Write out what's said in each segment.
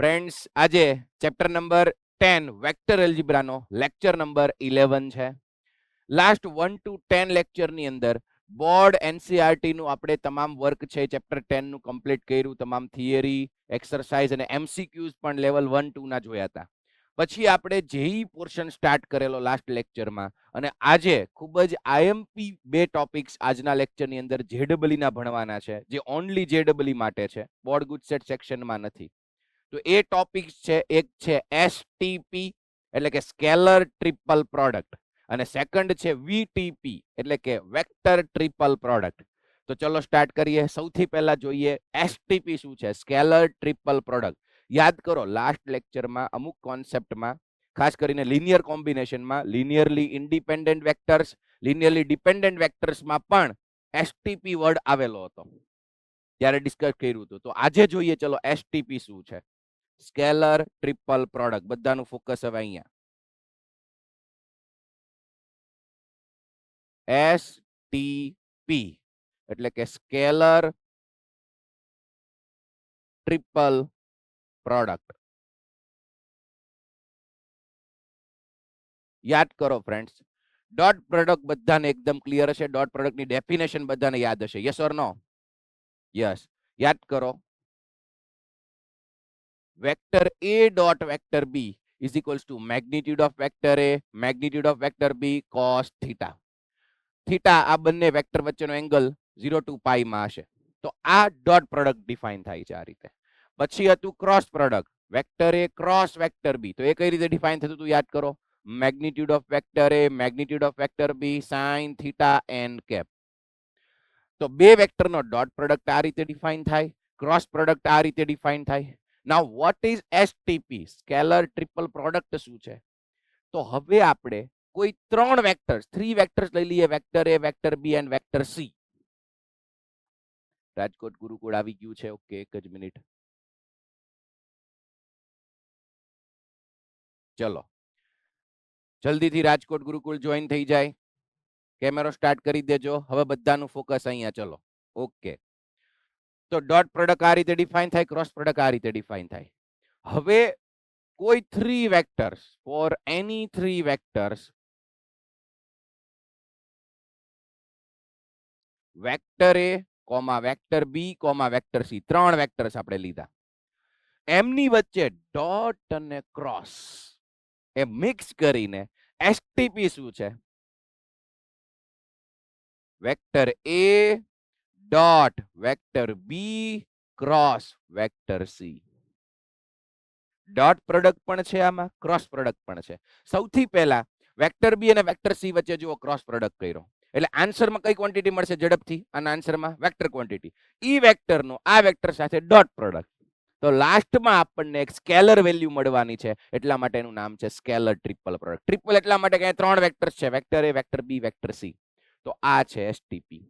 Friends આજે chapter number 10 vector એલ્જિબ્રાનો lecture number 11 છે. લાસ્ટ 1 to 10 લેક્ચરની અંદર બોર્ડ એનસીઆરટી નું આપણે તમામ વર્ક છે ચેપ્ટર 10 નું કમ્પ્લીટ કર્યું. તમામ થિયરી, એક્સરસાઇઝ અને એમસીક્યુઝ પણ લેવલ 1 2 ના જોયા હતા. પછી આપણે જેઈ પોર્શન સ્ટાર્ટ કરેલો લાસ્ટ લેક્ચરમાં, અને આજે ખૂબ જ આઈએમપી બે ટોપિક્સ આજના લેક્ચરની અંદર જેડબલી ના ભણવાના છે, જે ઓનલી જેડબલી માટે છે, બોર્ડ ગુજસેટ સેક્શનમાં નથી. તો એ ટોપિક્સ છે, એક છે એસટીપી એટલે કે સ્કેલર ટ્રિપલ પ્રોડક્ટ, અને સેકન્ડ છે વીટીપી એટલે કે વેક્ટર ટ્રિપલ પ્રોડક્ટ. તો ચલો સ્ટાર્ટ કરીએ. સૌથી પહેલા જોઈએ એસટીપી શું છે, સ્કેલર ટ્રિપલ પ્રોડક્ટ. યાદ કરો લાસ્ટ લેક્ચરમાં અમુક કોન્સેપ્ટમાં, ખાસ કરીને લિનિયર કોમ્બિનેશનમાં, linearly independent vectors, linearly dependent વેક્ટર્સમાં પણ એસટીપી વર્ડ આવેલો હતો, ત્યારે ડિસ્કસ કર્યું હતું. તો આજે જોઈએ ચલો એસટીપી શું છે, સ્કેલર ટ્રિપલ પ્રોડક્ટ. બધાનું ફોકસ હવે અહીંયા. એસટીપી એટલે કે સ્કેલર ટ્રિપલ પ્રોડક્ટ. યાદ કરો ફ્રેન્ડ્સ, ડોટ પ્રોડક્ટ બધાને એકદમ ક્લિયર હશે? ડોટ પ્રોડક્ટની ડેફિનેશન બધાને યાદ હશે? Yes or no? યસ. યાદ કરો, vector A dot vector B is equals to magnitude of vector A, magnitude of vector B cos theta. Theta આ બંને વેક્ટર વચ્ચેનો એંગલ 0 to પાઈ માં હશે. તો આ ડોટ પ્રોડક્ટ ડિફાઇન થાય છે આ રીતે. પછી હતું cross product, vector A cross vector B. તો એ કઈ રીતે ડિફાઇન થતું હતું યાદ કરો, magnitude of vector A, magnitude of vector B, sine theta N cap. તો બે વેક્ટરનો ડોટ પ્રોડક્ટ આ રીતે ડિફાઇન થાય, ક્રોસ પ્રોડક્ટ આ રીતે ડિફાઇન થાય. નાઉ what is STP, scalar triple product શું છે? તો હવે આપણે કોઈ ત્રણ વેક્ટર્સ, 3 વેક્ટર્સ લઈ લઈએ, vector A, vector B and vector C. Rajkot Gurukul આવી ગયું છે. ઓકે, એક જ મિનિટ. ચલો જલ્દીથી રાજકોટ ગુરુકુળ જોઈન થઈ જાય. કેમેરો સ્ટાર્ટ કરી દેજો. હવે બધાનું ફોકસ અહીંયા. ચલો ઓકે. તો ડોટ પ્રોડક્ટ આ રીતે ડિફાઇન થાય, ક્રોસ પ્રોડક્ટ આ રીતે ડિફાઇન થાય. હવે કોઈ 3 vectors, for any 3 vectors, vector A comma vector B comma vector C, 3 vectors આપણે લીધા. એમની વચ્ચે ડોટ અને ક્રોસ એ મિક્સ કરીને એસટીપી શું છે? Vector A dot vector B cross vector C. Dot product પણ છે આમાં, ક્રોસ પ્રોડક્ટ પણ છે. સૌથી પહેલા વેક્ટર બી અને વેક્ટર સી વચ્ચે જુઓ ક્રોસ પ્રોડક્ટ કર્યો, એટલે આન્સરમાં કઈ ક્વોન્ટિટી મળશે ઝડપથી? આના આન્સરમાં વેક્ટર ક્વોન્ટિટી. ઈ વેક્ટરનો આ વેક્ટર સાથે ડોટ પ્રોડક્ટ. તો લાસ્ટમાં આપણને એક સ્કેલર વેલ્યુ મળવાની છે, એટલા માટે એનું નામ છે સ્કેલર ટ્રિપલ પ્રોડક્ટ. ટ્રિપલ એટલા માટે કે 3 વેક્ટર્સ છે, vector A, vector B, vector C. તો આ છે એસટીપી.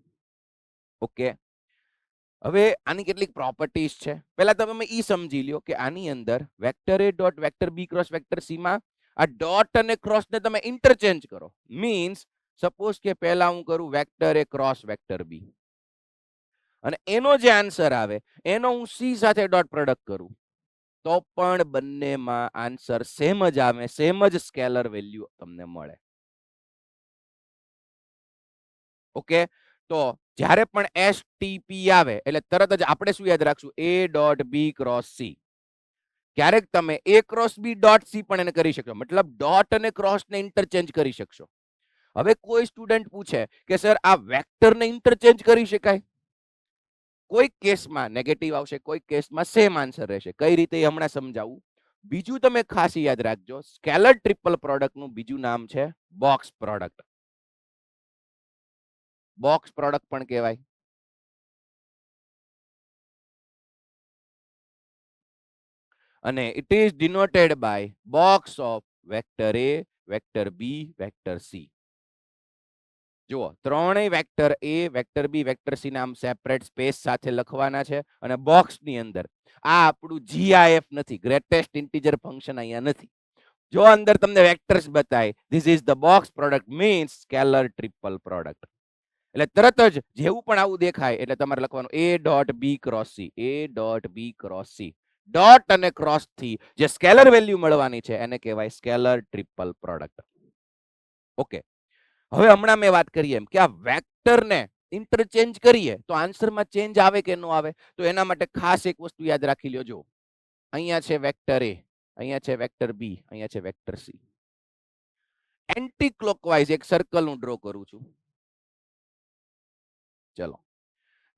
ઓકે. હવે આની કેટલીક પ્રોપર્ટીઝ છે. પહેલા તમે ઈ સમજી લ્યો કે આની અંદર vector A dot vector B cross vector C માં આ ડોટ અને ક્રોસ ને તમે ઇન્ટરચેન્જ કરો. મીન્સ સપોઝ કે પહેલા હું કરું vector A cross vector B, અને એનો જે આન્સર આવે એનો હું સી સાથે ડોટ પ્રોડક્ટ કરું, તો પણ બંનેમાં આન્સર સેમ જ આવે, સેમ જ સ્કેલર વેલ્યુ તમને મળે. ઓકે. તો જ્યારે પણ એસટીપી આવે એટલે તરત જ આપણે શું યાદ રાખશું? A dot B cross C. ક્યારેક તમે A cross B dot C પણ એને કરી શકશો, મતલબ ડોટ અને ક્રોસ ને ઇન્ટરચેન્જ કરી શકશો. હવે કોઈ સ્ટુડન્ટ પૂછે કે સર આ વેક્ટર ને ઇન્ટરચેન્જ કરી શકાય? કોઈ કેસમાં નેગેટિવ આવશે, કોઈ કેસમાં સેમ આન્સર રહેશે. કઈ રીતે હમણાં સમજાવું. બીજું તમે ખાસ યાદ રાખજો, સ્કેલર ટ્રિપલ પ્રોડક્ટ નું બીજું નામ છે બોક્સ પ્રોડક્ટ. બોક્સ પ્રોડક્ટ પણ કહેવાય. અને it is denoted by box of vector A, vector B, vector C. જુઓ, ત્રણેય vector A, vector B, vector C નામ સેપરેટ સ્પેસ સાથે લખવાના છે, અને બોક્સની અંદર આ આપણું જીઆઈએફ નથી, ગ્રેટેસ્ટ ઇન્ટીજર ફંક્શન અહીંયા નથી. જો અંદર તમને વેક્ટર્સ બતાય, this is the box product, means scalar triple product. એટલે તરત જ જેવું પણ આવું દેખાય એટલે તમારે લખવાનું A dot B cross C, A dot B cross C. Dot અને ક્રોસ થી જે સ્કેલર વેલ્યુ મળવાની છે એને કહેવાય સ્કેલર ટ્રિપલ પ્રોડક્ટ. ઓકે, હવે હમણાં મેં વાત કરી એમ કે આ વેક્ટરને ઇન્ટરચેન્જ કરીએ તો આન્સરમાં ચેન્જ આવે કે ન આવે, તો એના માટે ખાસ એક વસ્તુ યાદ રાખી લ્યો. જો અહીંયા છે વેક્ટર એ, અહીંયા છે વેક્ટર બી, અહીંયા છે વેક્ટર સી. એન્ટી ક્લોકવાઇઝ એક સર્કલ હું ડ્રો કરું છું. ચલો,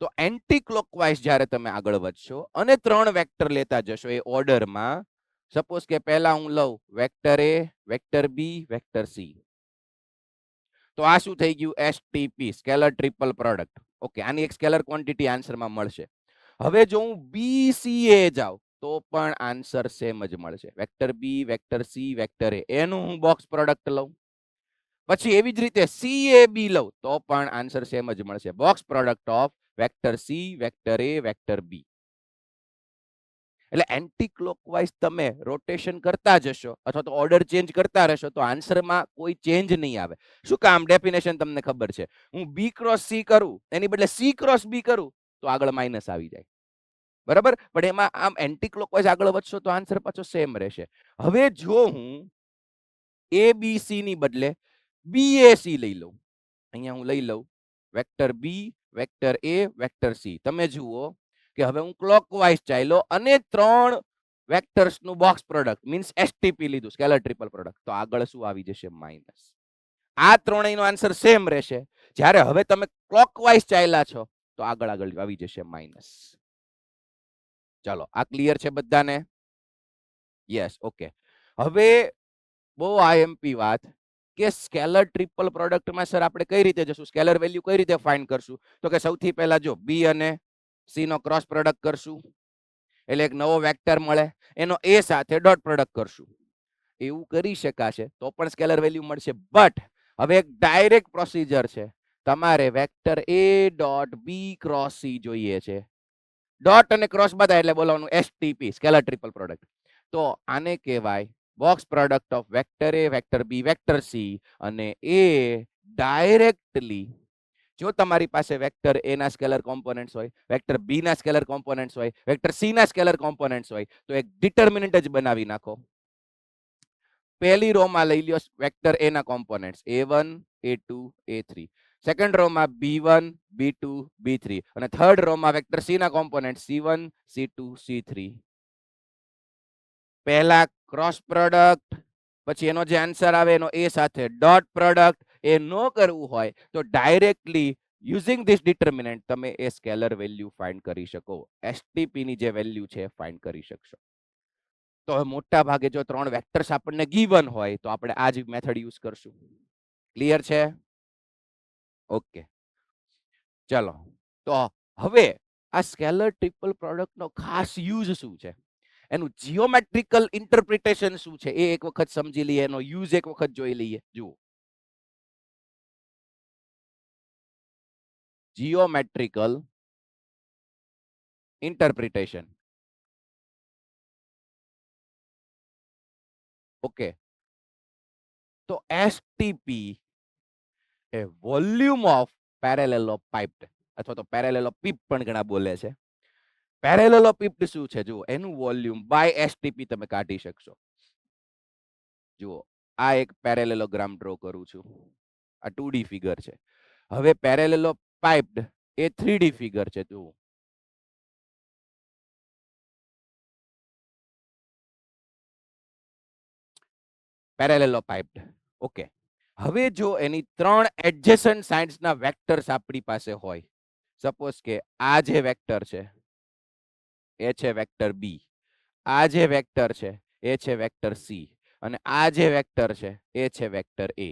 તો એન્ટી ક્લોકવાઇઝ જ્યારે તમે આગળ વધશો અને 3 વેક્ટર લેતા જશો એ ઓર્ડરમાં, સપોઝ કે પહેલા હું લઉં vector A, vector B, vector C, તો આ શું થઈ ગયું? STP, scalar triple product. Okay, આની એક સ્કેલર ક્વોન્ટિટી આન્સરમાં મળશે. હવે જો હું બીસીએ જાઉં તો પણ આન્સર સેમ જ મળશે. Vector B, vector C, vector એ, એનું હું બોક્સ પ્રોડક્ટ લઉં, પછી એવી જ રીતે CAB લઉં તો પણ આન્સર સેમ જ મળશે. Box product of vector C, vector A, vector B. એટલે એન્ટી ક્લોકવાઇઝ તમે રોટેશન કરતા જશો અથવા તો ઓર્ડર ચેન્જ કરતા રહેશો તો આન્સરમાં કોઈ ચેન્જ નહીં આવે. શું કામ? ડેફિનેશન તમને ખબર છે. હું બી ક્રોસ સી કરું એની બદલે સી ક્રોસ બી કરું તો આગળ માઇનસ આવી જાય, બરાબર? પણ એમાં આમ એન્ટી ક્લોકવાઇઝ આગળ વધશો તો આન્સર પાછો સેમ રહેશે. હવે જો હું ABC ની બદલે BAC લઈ લઉં, અહીંયા હું લઈ લઉં vector B, vector A, vector C. તમે જુઓ કે હવે હું ક્લોકવાઇઝ ચાલ્યો અને 3 વેક્ટર્સ નું બોક્સ પ્રોડક્ટ મીન્સ એસટીપી લીધું, સ્કેલર ટ્રિપલ પ્રોડક્ટ, તો આગળ શું આવી જશે? માઇનસ. આ ત્રણેયનો આન્સર સેમ રહેશે. જ્યારે હવે તમે ક્લોકવાઇઝ ચાલ્યા છો તો આગળ આવી જશે માઇનસ. ચાલો, આ ક્લિયર છે બધાને? Yes, okay. હવે બહુ આઈએમપી વાત કે સ્કેલર ટ્રિપલ પ્રોડક્ટમાં સર આપણે કઈ રીતે જશું, સ્કેલર વેલ્યુ કઈ રીતે ફાઇન્ડ કરશું? તો કે સૌથી પહેલા જો બી અને સી નો ક્રોસ પ્રોડક્ટ કરશું એટલે એક નવો વેક્ટર મળે, એનો એ સાથે ડોટ પ્રોડક્ટ કરશું. એવું કરી શકાશે તો પણ સ્કેલર વેલ્યુ મળશે, બટ હવે એક ડાયરેક્ટ પ્રોસીજર છે. તમારે vector A dot B cross C જોઈએ છે. ડોટ અને ક્રોસ બધા એટલે બોલવાનું એસટીપી, સ્કેલર ટ્રિપલ પ્રોડક્ટ. તો આને કહેવાય box product of vector A, vector B, vector C. અને એ ડાયરેક્ટલી જો તમારી પાસે વેક્ટર એ ના સ્કેલર કોમ્પોનેન્ટ્સ હોય, વેક્ટર બી ના સ્કેલર કોમ્પોનેન્ટ્સ હોય, વેક્ટર સી ના સ્કેલર કોમ્પોનેન્ટ્સ હોય તો એક ડિટર્મિનન્ટ જ બનાવી નાખો. પહેલી રો માં લઈ લ્યો વેક્ટર એ ના components a1, a2, a3. Second row માં b1, b2, b3 અને થર્ડ રો માં વેક્ટર સી ના કોમ્પોનેન્ટ c1, c2, c3. પહેલા ક્રોસ પ્રોડક્ટ, પછી એનો જે આન્સર આવે એનો એ સાથે ડોટ પ્રોડક્ટ. એ નો કરવું હોય તો ડાયરેક્ટલી યુઝિંગ ધીસ ડિટર્મિનન્ટ તમે એ સ્કેલર વેલ્યુ ફાઇન્ડ કરી શકો, એસટીપી ની જે વેલ્યુ છે ફાઇન્ડ કરી શકશો. તો મોટા ભાગે જો 3 વેક્ટર્સ આપણને ગીવન હોય તો આપણે આ જ મેથડ યુઝ કરશું. ક્લિયર છે? ઓકે, ચલો. તો હવે આ સ્કેલર ટ્રિપલ પ્રોડક્ટ નો ખાસ યુઝ શું છે, એનું જીઓમેટ્રિકલ ઇન્ટરપ્રિટેશન શું છે એ એક વખત સમજી લઈએ, એનો યુઝ એક વખત જોઈ લઈએ. જુઓ, જીઓમેટ્રિકલ ઇન્ટરપ્રિટેશન. ઓકે, તો એસટીપી એ વોલ્યુમ ઓફ પેરેલેલોપાઇપ્ડ અથવા તો પેરેલેલોપિપ પણ ઘણા બોલે છે. પેરેલેલોપિપ્ડ શું છે? જુઓ, એનું વોલ્યુમ બાય એસટીપી તમે કાઢી શકશો. જુઓ, આ એક પેરેલેલોગ્રામ ડ્રો કરું છું, આ 2D ફિગર છે. હવે પેરેલેલોપાઇપ્ડ એ 3D ફિગર છે. જુઓ, પેરેલેલોપાઇપ્ડ. ઓકે, હવે જો એની 3 એડજેસન્ટ સાઇડ્સના વેક્ટર્સ આપણી પાસે હોય, સપોઝ કે આ જે વેક્ટર છે એ છે વેક્ટર બી, આ જે વેક્ટર છે એ છે વેક્ટર સી અને આ જે વેક્ટર છે એ છે વેક્ટર એ.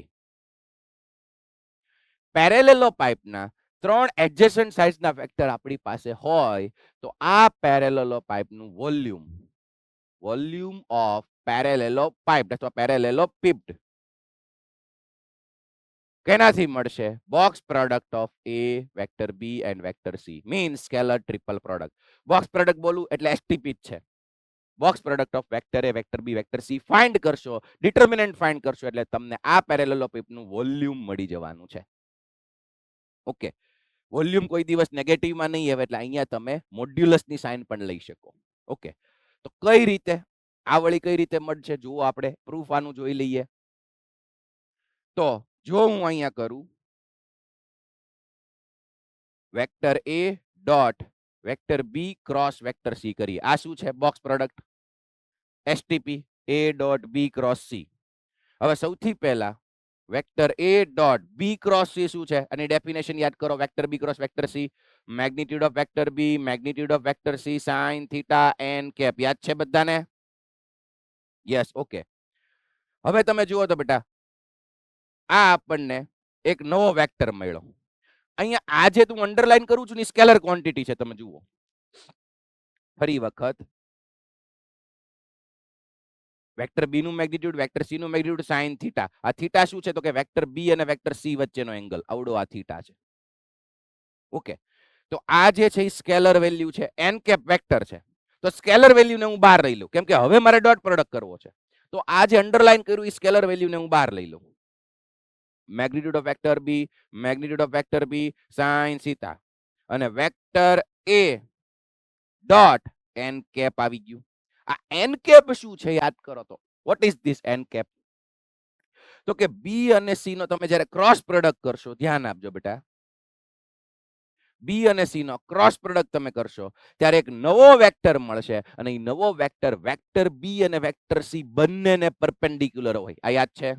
પેરેલેલોપાઇપના 3 એડજેસન્ટ સાઇડ્સના વેક્ટર આપણી પાસે હોય તો આ પેરેલેલોપાઇપનું વોલ્યુમ ઓફ પેરેલેલોપાઇપ્ડ અથવા પેરેલેલોપિપ્ડ કેનાથી મળશે? Box product of A, vector B and vector C means scalar triple product. Box product બોલું એટલે એસટીપી જ છે. Box product of vector A, vector B, vector C find કરશો, ડિટર્મિનન્ટ ફાઇન્ડ કરશો એટલે તમને આ પેરેલેલોપિપનું વોલ્યુમ મળી જવાનું છે. ઓકે, વોલ્યુમ કોઈ દિવસ નેગેટિવમાં નહીં આવે એટલે અહીંયા તમે મોડ્યુલસની સાઇન પણ લઈ શકો. ઓકે, તો કઈ રીતે આ વળી કઈ રીતે મળશે જુઓ, આપણે પ્રૂફ આનું જોઈ લઈએ. તો જો હું અહીંયા કરું vector A dot vector B cross vector C કરીએ, આ શું છે? Box product STP A dot B cross C. હવે સૌથી પહેલા vector A dot B cross C શું છે? અને ડેફિનેશન યાદ કરો. Vector B cross vector C, magnitude of vector B magnitude of vector C sine theta N cap. યાદ છે બધાને? Yes, okay. હવે તમે જુઓ તો બેટા આ આપણને એક નવો વેક્ટર મળ્યો. અહીંયા આ જે તું અંડરલાઈન કરું છું ને સ્કેલર ક્વોન્ટિટી છે. તમે જુઓ ફરી વખત વેક્ટર બી નું મેગ્નિટ્યુડ વેક્ટર સી નું મેગ્નિટ્યુડ સાઇન થીટા. આ થીટા શું છે? તો કે વેક્ટર બી અને વેક્ટર સી વચ્ચેનો એંગલ, આવડો આ થીટા છે. ઓકે, તો આ જે છે એ સ્કેલર વેલ્યુ છે, એન કેપ વેક્ટર છે. તો સ્કેલર વેલ્યુને હું બહાર લઈ લઉં, કેમ કે હવે મારે ડોટ પ્રોડક્ટ કરવો છે. તો આ જે અંડરલાઈન કર્યું એ સ્કેલર વેલ્યુને હું બહાર લઈ લઉં. Magnitude of vector B magnitude of vector B sine theta અને vector A dot N cap આવી ગયું. આ એન કેપ શું છે યાદ કરો તો. What is this N cap? તો કે બી અને સી નો તમે જ્યારે ક્રોસ પ્રોડક્ટ કરશો, ધ્યાન આપજો બેટા, બી અને સી નો ક્રોસ પ્રોડક્ટ તમે કરશો ત્યારે એક નવો વેક્ટર મળશે અને એ નવો વેક્ટર વેક્ટર બી અને વેક્ટર સી બંનેને પરપેન્ડિક્યુલર હોય. આ યાદ છે?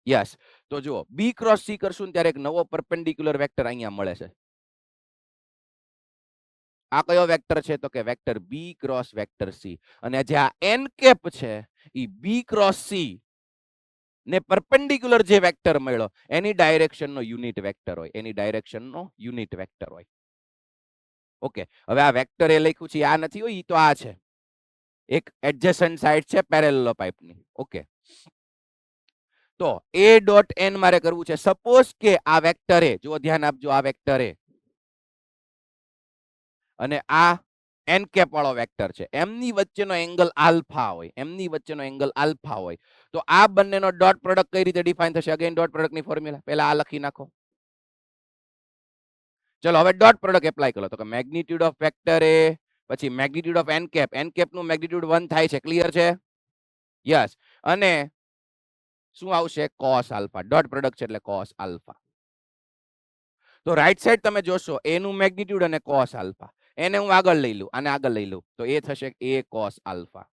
યસ. તો જુઓ બી ક્રોસ સી કરશું ને ત્યારે એક નવો પરપેન્ડિક્યુલર વેક્ટર અહીંયા મળે છે. આ કયો વેક્ટર છે? તો કે vector B cross vector C. અને જે આ એન કેપ છે એ બી ક્રોસ સી ને પરપેન્ડિક્યુલર જે વેક્ટર મળ્યો એની ડાયરેક્શનનો યુનિટ વેક્ટર હોય, એની ડાયરેક્શનનો યુનિટ વેક્ટર હોય. ઓકે, હવે આ વેક્ટર એ લખ્યું છે આ નથી હોય, ઈ તો આ છે, એક એડજેસન્ટ સાઇડ છે પેરેલેલોપાઇપની. ઓકે, તો એ ડોટ એન મારે કરવું છે. સપોઝ કે આ વેક્ટર એ, જો ધ્યાન આપજો, આ વેક્ટર એ અને આ એન કેપ વાળો વેક્ટર છે, એમની વચ્ચેનો એંગલ આલ્ફા હોય, એમની વચ્ચેનો એંગલ આલ્ફા હોય. તો આ બંનેનો ડોટ પ્રોડક્ટ કઈ રીતે ડિફાઇન થશે? અગેન ડોટ પ્રોડક્ટની ફોર્મ્યુલા પહેલા આ લખી નાખો. ચલો હવે ડોટ પ્રોડક્ટ એપ્લાય કરો. તો કે મેગ્નિટ્યુડ ઓફ વેક્ટર એ પછી magnitude of N cap. N cap નું મેગ્નિટ્યુડ 1 થાય છે. ક્લિયર છે? યસ. અને શું આવશે? cos alpha. ડોટ પ્રોડક્ટ છે એટલે cos આલ્ફા. તો રાઈટ સાઈડ તમે જોશો એ નું મેગ્નિટ્યુડ અને cos આલ્ફા. એને હું આગળ લઈ લઉં, આને આગળ લઈ લઉં તો એ થશે a cos આલ્ફા.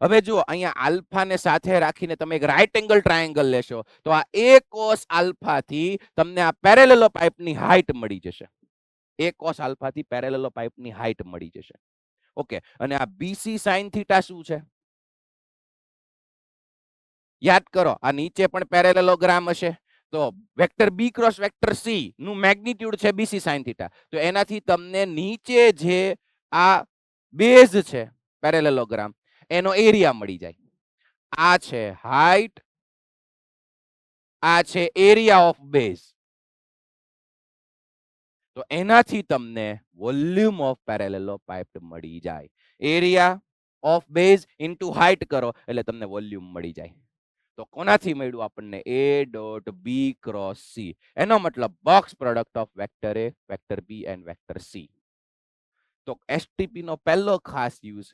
હવે જુઓ અહીંયા આલ્ફા ને સાથે રાખીને તમે એક રાઈટ એંગલ ટ્રાયેંગલ લેશો તો આ a cos આલ્ફા થી તમને આ પેરેલેલોપાઇપની હાઈટ મળી જશે. a cos આલ્ફા થી પેરેલેલોપાઇપની હાઈટ મળી જશે. ઓકે, અને આ BC sin થીટા શું છે? યાદ કરો, આ નીચે પણ પેરેલેલોગ્રામ હશે. તો vector B cross vector C નું મેગ્નિટ્યુડ છે BC sin થીટા. તો એનાથી તમને નીચે જે આ બેઝ છે પેરેલેલોગ્રામ એનો એરિયા મળી જાય. આ છે હાઈટ, આ છે એરિયા ઓફ બેઝ. તો એનાથી તમને વોલ્યુમ ઓફ પેરેલેલોપાઇપ મળી જાય. Area of base into height કરો એટલે તમને વોલ્યુમ મળી જાય. તો કોનાથી મળ્યું આપણને? a dot B cross C. એનો મતલબ box product of vector A vector B and vector C. તો એસટીપી નો પહેલો ખાસ યુઝ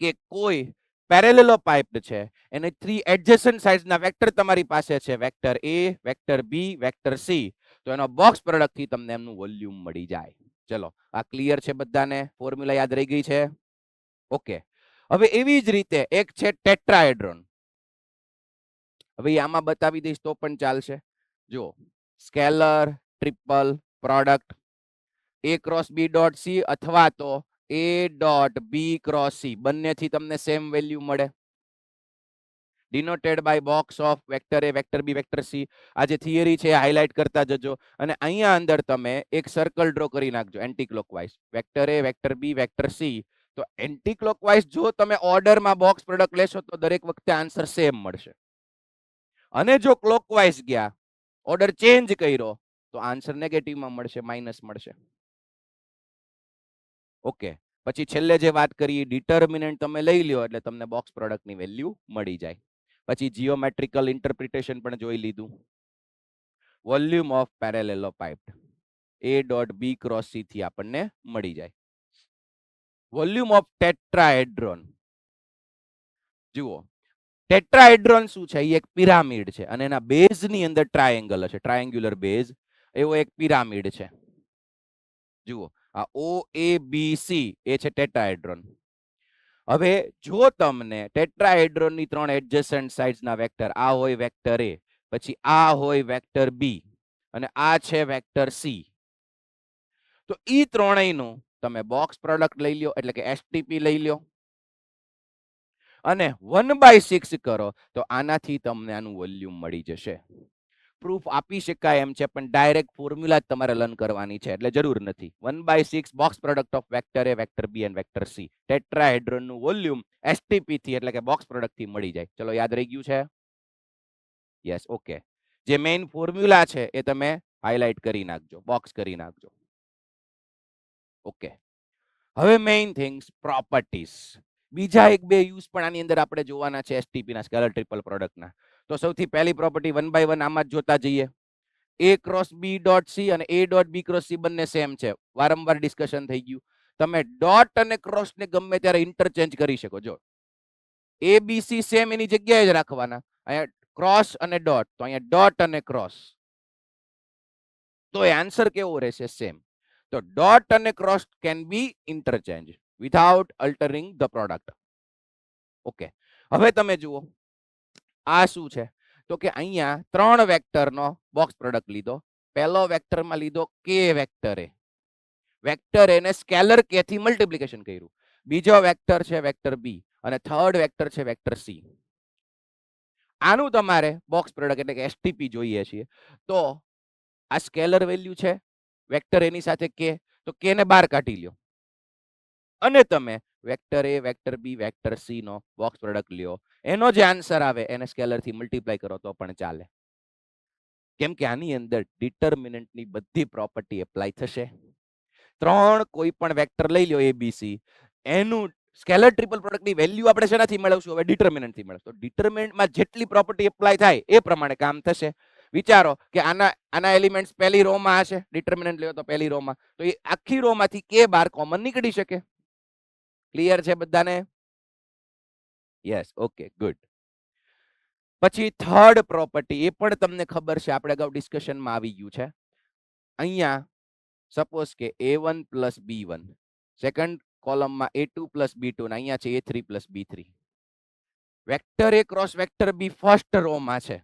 કે કોઈ પેરેલેલોપાઇપ છે એને 3 એડજેસન્ટ સાઇડ્સના વેક્ટર તમારી પાસે છે, vector a vector B vector C. તો એનો બોક્સ પ્રોડક્ટ થી તમને એમનું વોલ્યુમ મળી જાય. ચલો આ ક્લિયર છે બધાને? ફોર્મ્યુલા યાદ રહી ગઈ છે? ઓકે, હવે એવી જ રીતે એક છે ટેટ્રાહેડ્રોન. હવે આમાં બતાવી દઈશ તો પણ ચાલશે. જો scalar triple product a cross b dot C અથવા તો a dot B cross C, બંનેથી તમને સેમ વેલ્યુ મળે. Denoted by box of vector A vector B vector C. આ જે થિયરી છે હાઇલાઇટ કરતા જજો. અને અહીંયા અંદર તમે એક સર્કલ ડ્રો કરી નાખજો anti clockwise. Vector A vector B vector C. તો એન્ટી ક્લોકવાઇઝ જો તમે ઓર્ડરમાં બોક્સ પ્રોડક્ટ લેશો તો દરેક વખતે આન્સર સેમ મળશે. અને જો ક્લોકવાઇઝ ગયા, ઓર્ડર ચેન્જ કર્યો તો આન્સર નેગેટિવમાં મળશે, માઇનસ મળશે. ઓકે, પછી છેલ્લે જે વાત કરી ડિટર્મિનન્ટ તમે લઈ લ્યો એટલે તમને બોક્સ પ્રોડક્ટની વેલ્યુ મળી જાય. પછી જીઓમેટ્રિકલ ઇન્ટરપ્રિટેશન પણ જોઈ લીધું. Volume of parallelopiped a dot B cross C થી આપણને મળી જાય. Volume of tetrahedron. જુઓ, ટેટ્રાહેડ્રોન શું છે? એ એક પિરામિડ છે અને એના બેઝ ની અંદર ટ્રાયેંગલ હશે, ટ્રાયેંગ્યુલર બેઝ, એવો એક પિરામિડ છે. જુઓ, આ ઓ એ બી સી એ છે ટેટ્રાહેડ્રોન. હવે જો તમને ટેટ્રાહેડ્રોન ની 3 એડજસન્ટ સાઇડ્સ ના વેક્ટર, આ હોય વેક્ટર એ, પછી આ હોય વેક્ટર બી અને આ છે વેક્ટર સી, તો ઈ ત્રણેયનું તમે બોક્સ પ્રોડક્ટ લઈ લ્યો, એટલે કે એસટીપી લઈ લ્યો અને 1/6 કરો તો આનાથી તમને આનું વોલ્યુમ મળી જશે. પ્રૂફ આપી શકાય એમ છે, પણ ડાયરેક્ટ ફોર્મ્યુલા જ તમારે લર્ન કરવાની છે, એટલે જરૂર નથી. 1/6 box product of vector A, vector B and vector C, tetrahedron નું વોલ્યુમ એસટીપી થી, એટલે કે બોક્સ પ્રોડક્ટ થી મળી જાય. ચલો, યાદ રહી ગયું છે? Yes, okay. જે મેઇન ફોર્મ્યુલા છે એ તમે હાઇલાઇટ કરી નાખજો, બોક્સ કરી નાખજો. ઓકે, હવે મેઇન થિંગ્સ, પ્રોપર્ટીઝ. બીજા એક બે યુઝ પણ આની અંદર આપણે જોવાના છે એસટીપી ના, સ્કેલર ટ્રિપલ પ્રોડક્ટના. તો સૌથી પહેલી પ્રોપર્ટી 1 by 1 આમાં જ જોતા જઈએ. A cross B dot C અને A dot B cross C બંને સેમ છે, વારંવાર ડિસ્કશન થઈ ગયું. તમે ડોટ અને ક્રોસ ને ગમે ત્યારે ઇન્ટરચેન્જ કરી શકો. જો A B C સેમ એની જગ્યાએ જ રાખવાના, અહીંયા ક્રોસ અને ડોટ, તો અહીંયા ડોટ અને ક્રોસ, તો આન્સર કેવો રહેશે? સેમ. તો ડોટ અને cross can be interchange without altering the product. Okay, હવે તમે જુઓ આ શું છે, તો કે અહીંયા 3 વેક્ટરનો બોક્સ પ્રોડક્ટ લીધો. પહેલો વેક્ટરમાં લીધો કે વેક્ટર એ, વેક્ટર એને સ્કેલર કે થી મલ્ટિપ્લિકેશન કર્યું. બીજો વેક્ટર છે વેક્ટર બી અને થર્ડ વેક્ટર છે વેક્ટર સી. આનું તમારે બોક્સ પ્રોડક્ટ એટલે કે એસટીપી જોઈએ છીએ. તો આ સ્કેલર વેલ્યુ છે વેક્ટર એની સાથે કે, તો કે ને બહાર કાઢી લ્યો અને તમે vector A, vector B, vector C no box product લ્યો. એનો જે આન્સર આવે એને સ્કેલર થી મલ્ટીપ્લાય કરો તો પણ ચાલે, કેમ કે આની અંદર ડિટર્મિનન્ટની બધી પ્રોપર્ટી એપ્લાય થશે. 3 કોઈ પણ વેક્ટર લઈ લ્યો એબીસી, એનું સ્કેલર ટ્રિપલ પ્રોડક્ટની વેલ્યુ આપણે શેનાથી મેળવશું? હવે ડિટર્મિનન્ટથી મેળવશું. તો ડિટર્મિનન્ટમાં જેટલી પ્રોપર્ટી એપ્લાય થાય એ પ્રમાણે કામ થશે. વિચારો કે આના એલિમેન્ટ્સ પહેલી રો માં હશે, ડિટર્મિનન્ટ લ્યો તો પહેલી રો માં, તો એ આખી રો માંથી કે બાર કોમન નીકળી શકે. ક્લિયર છે બધાને? Yes, okay, good. પછી થર્ડ પ્રોપર્ટી, એ પણ તમને ખબર છે, આપણે અગાઉ ડિસ્કશનમાં આવી ગયું છે. અહીંયા સપોઝ કે a1 પ્લસ b1, સેકન્ડ કોલમમાં a2 પ્લસ b2, અને અહીંયા છે a3 plus b3. Vector A cross vector B first row માં છે.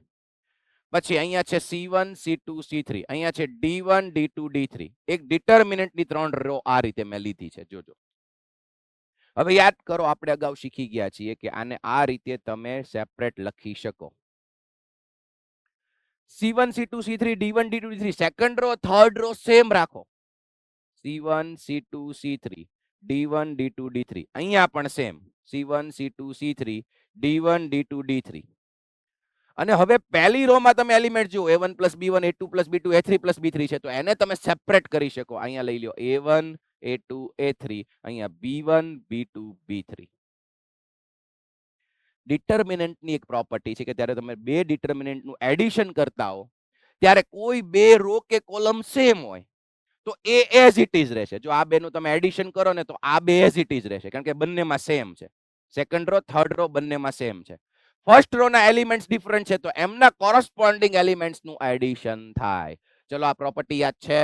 પછી અહીંયા છે c1 c2 c3, અહીંયા છે d1 d2 d3. એક ડિટર્મિનન્ટની 3 રો આ રીતે મેં લીધી છે, જોજો. હવે યાદ કરો, આપણે અગાઉ શીખી ગયા છીએ કે આને આ રીતે તમે સેપરેટ લખી શકો. c1 c2 c3 d1 d2 d3, second row third row same રાખો. c1 c2 c3 d1 d2 d3, અહીંયા પણ same c1 c2 c3 d1 d2 d3. અને હવે પહેલી રો માં તમે એલિમેન્ટ જુઓ, a1 plus b1, a2 plus b2, a3 plus b3 છે, તો એને તમે સેપરેટ કરી શકો. અહીંયા લઈ લો a1 a2 a3, અહીંયા b1 b2 b3. ડિટર્મિનન્ટની એક પ્રોપર્ટી છે કે ત્યારે તમે બે ડિટર્મિનન્ટનું એડિશન કરતા હો ત્યારે કોઈ બે રો કે કોલમ સેમ હોય તો એ એઝ ઇટ ઇઝ રહેશે. જો આ બેનું તમે એડિશન કરો ને તો આ બે એઝ ઇટ ઇઝ રહેશે, કારણ કે બંનેમાં સેમ છે. સેકન્ડ રો થર્ડ રો બંનેમાં સેમ છે. ફર્સ્ટ રો ના એલિમેન્ટ્સ ડિફરન્ટ છે, તો એમના કોરસ્પોન્ડિંગ એલિમેન્ટ્સનું એડિશન થાય. ચલો, આ પ્રોપર્ટી યાદ છે?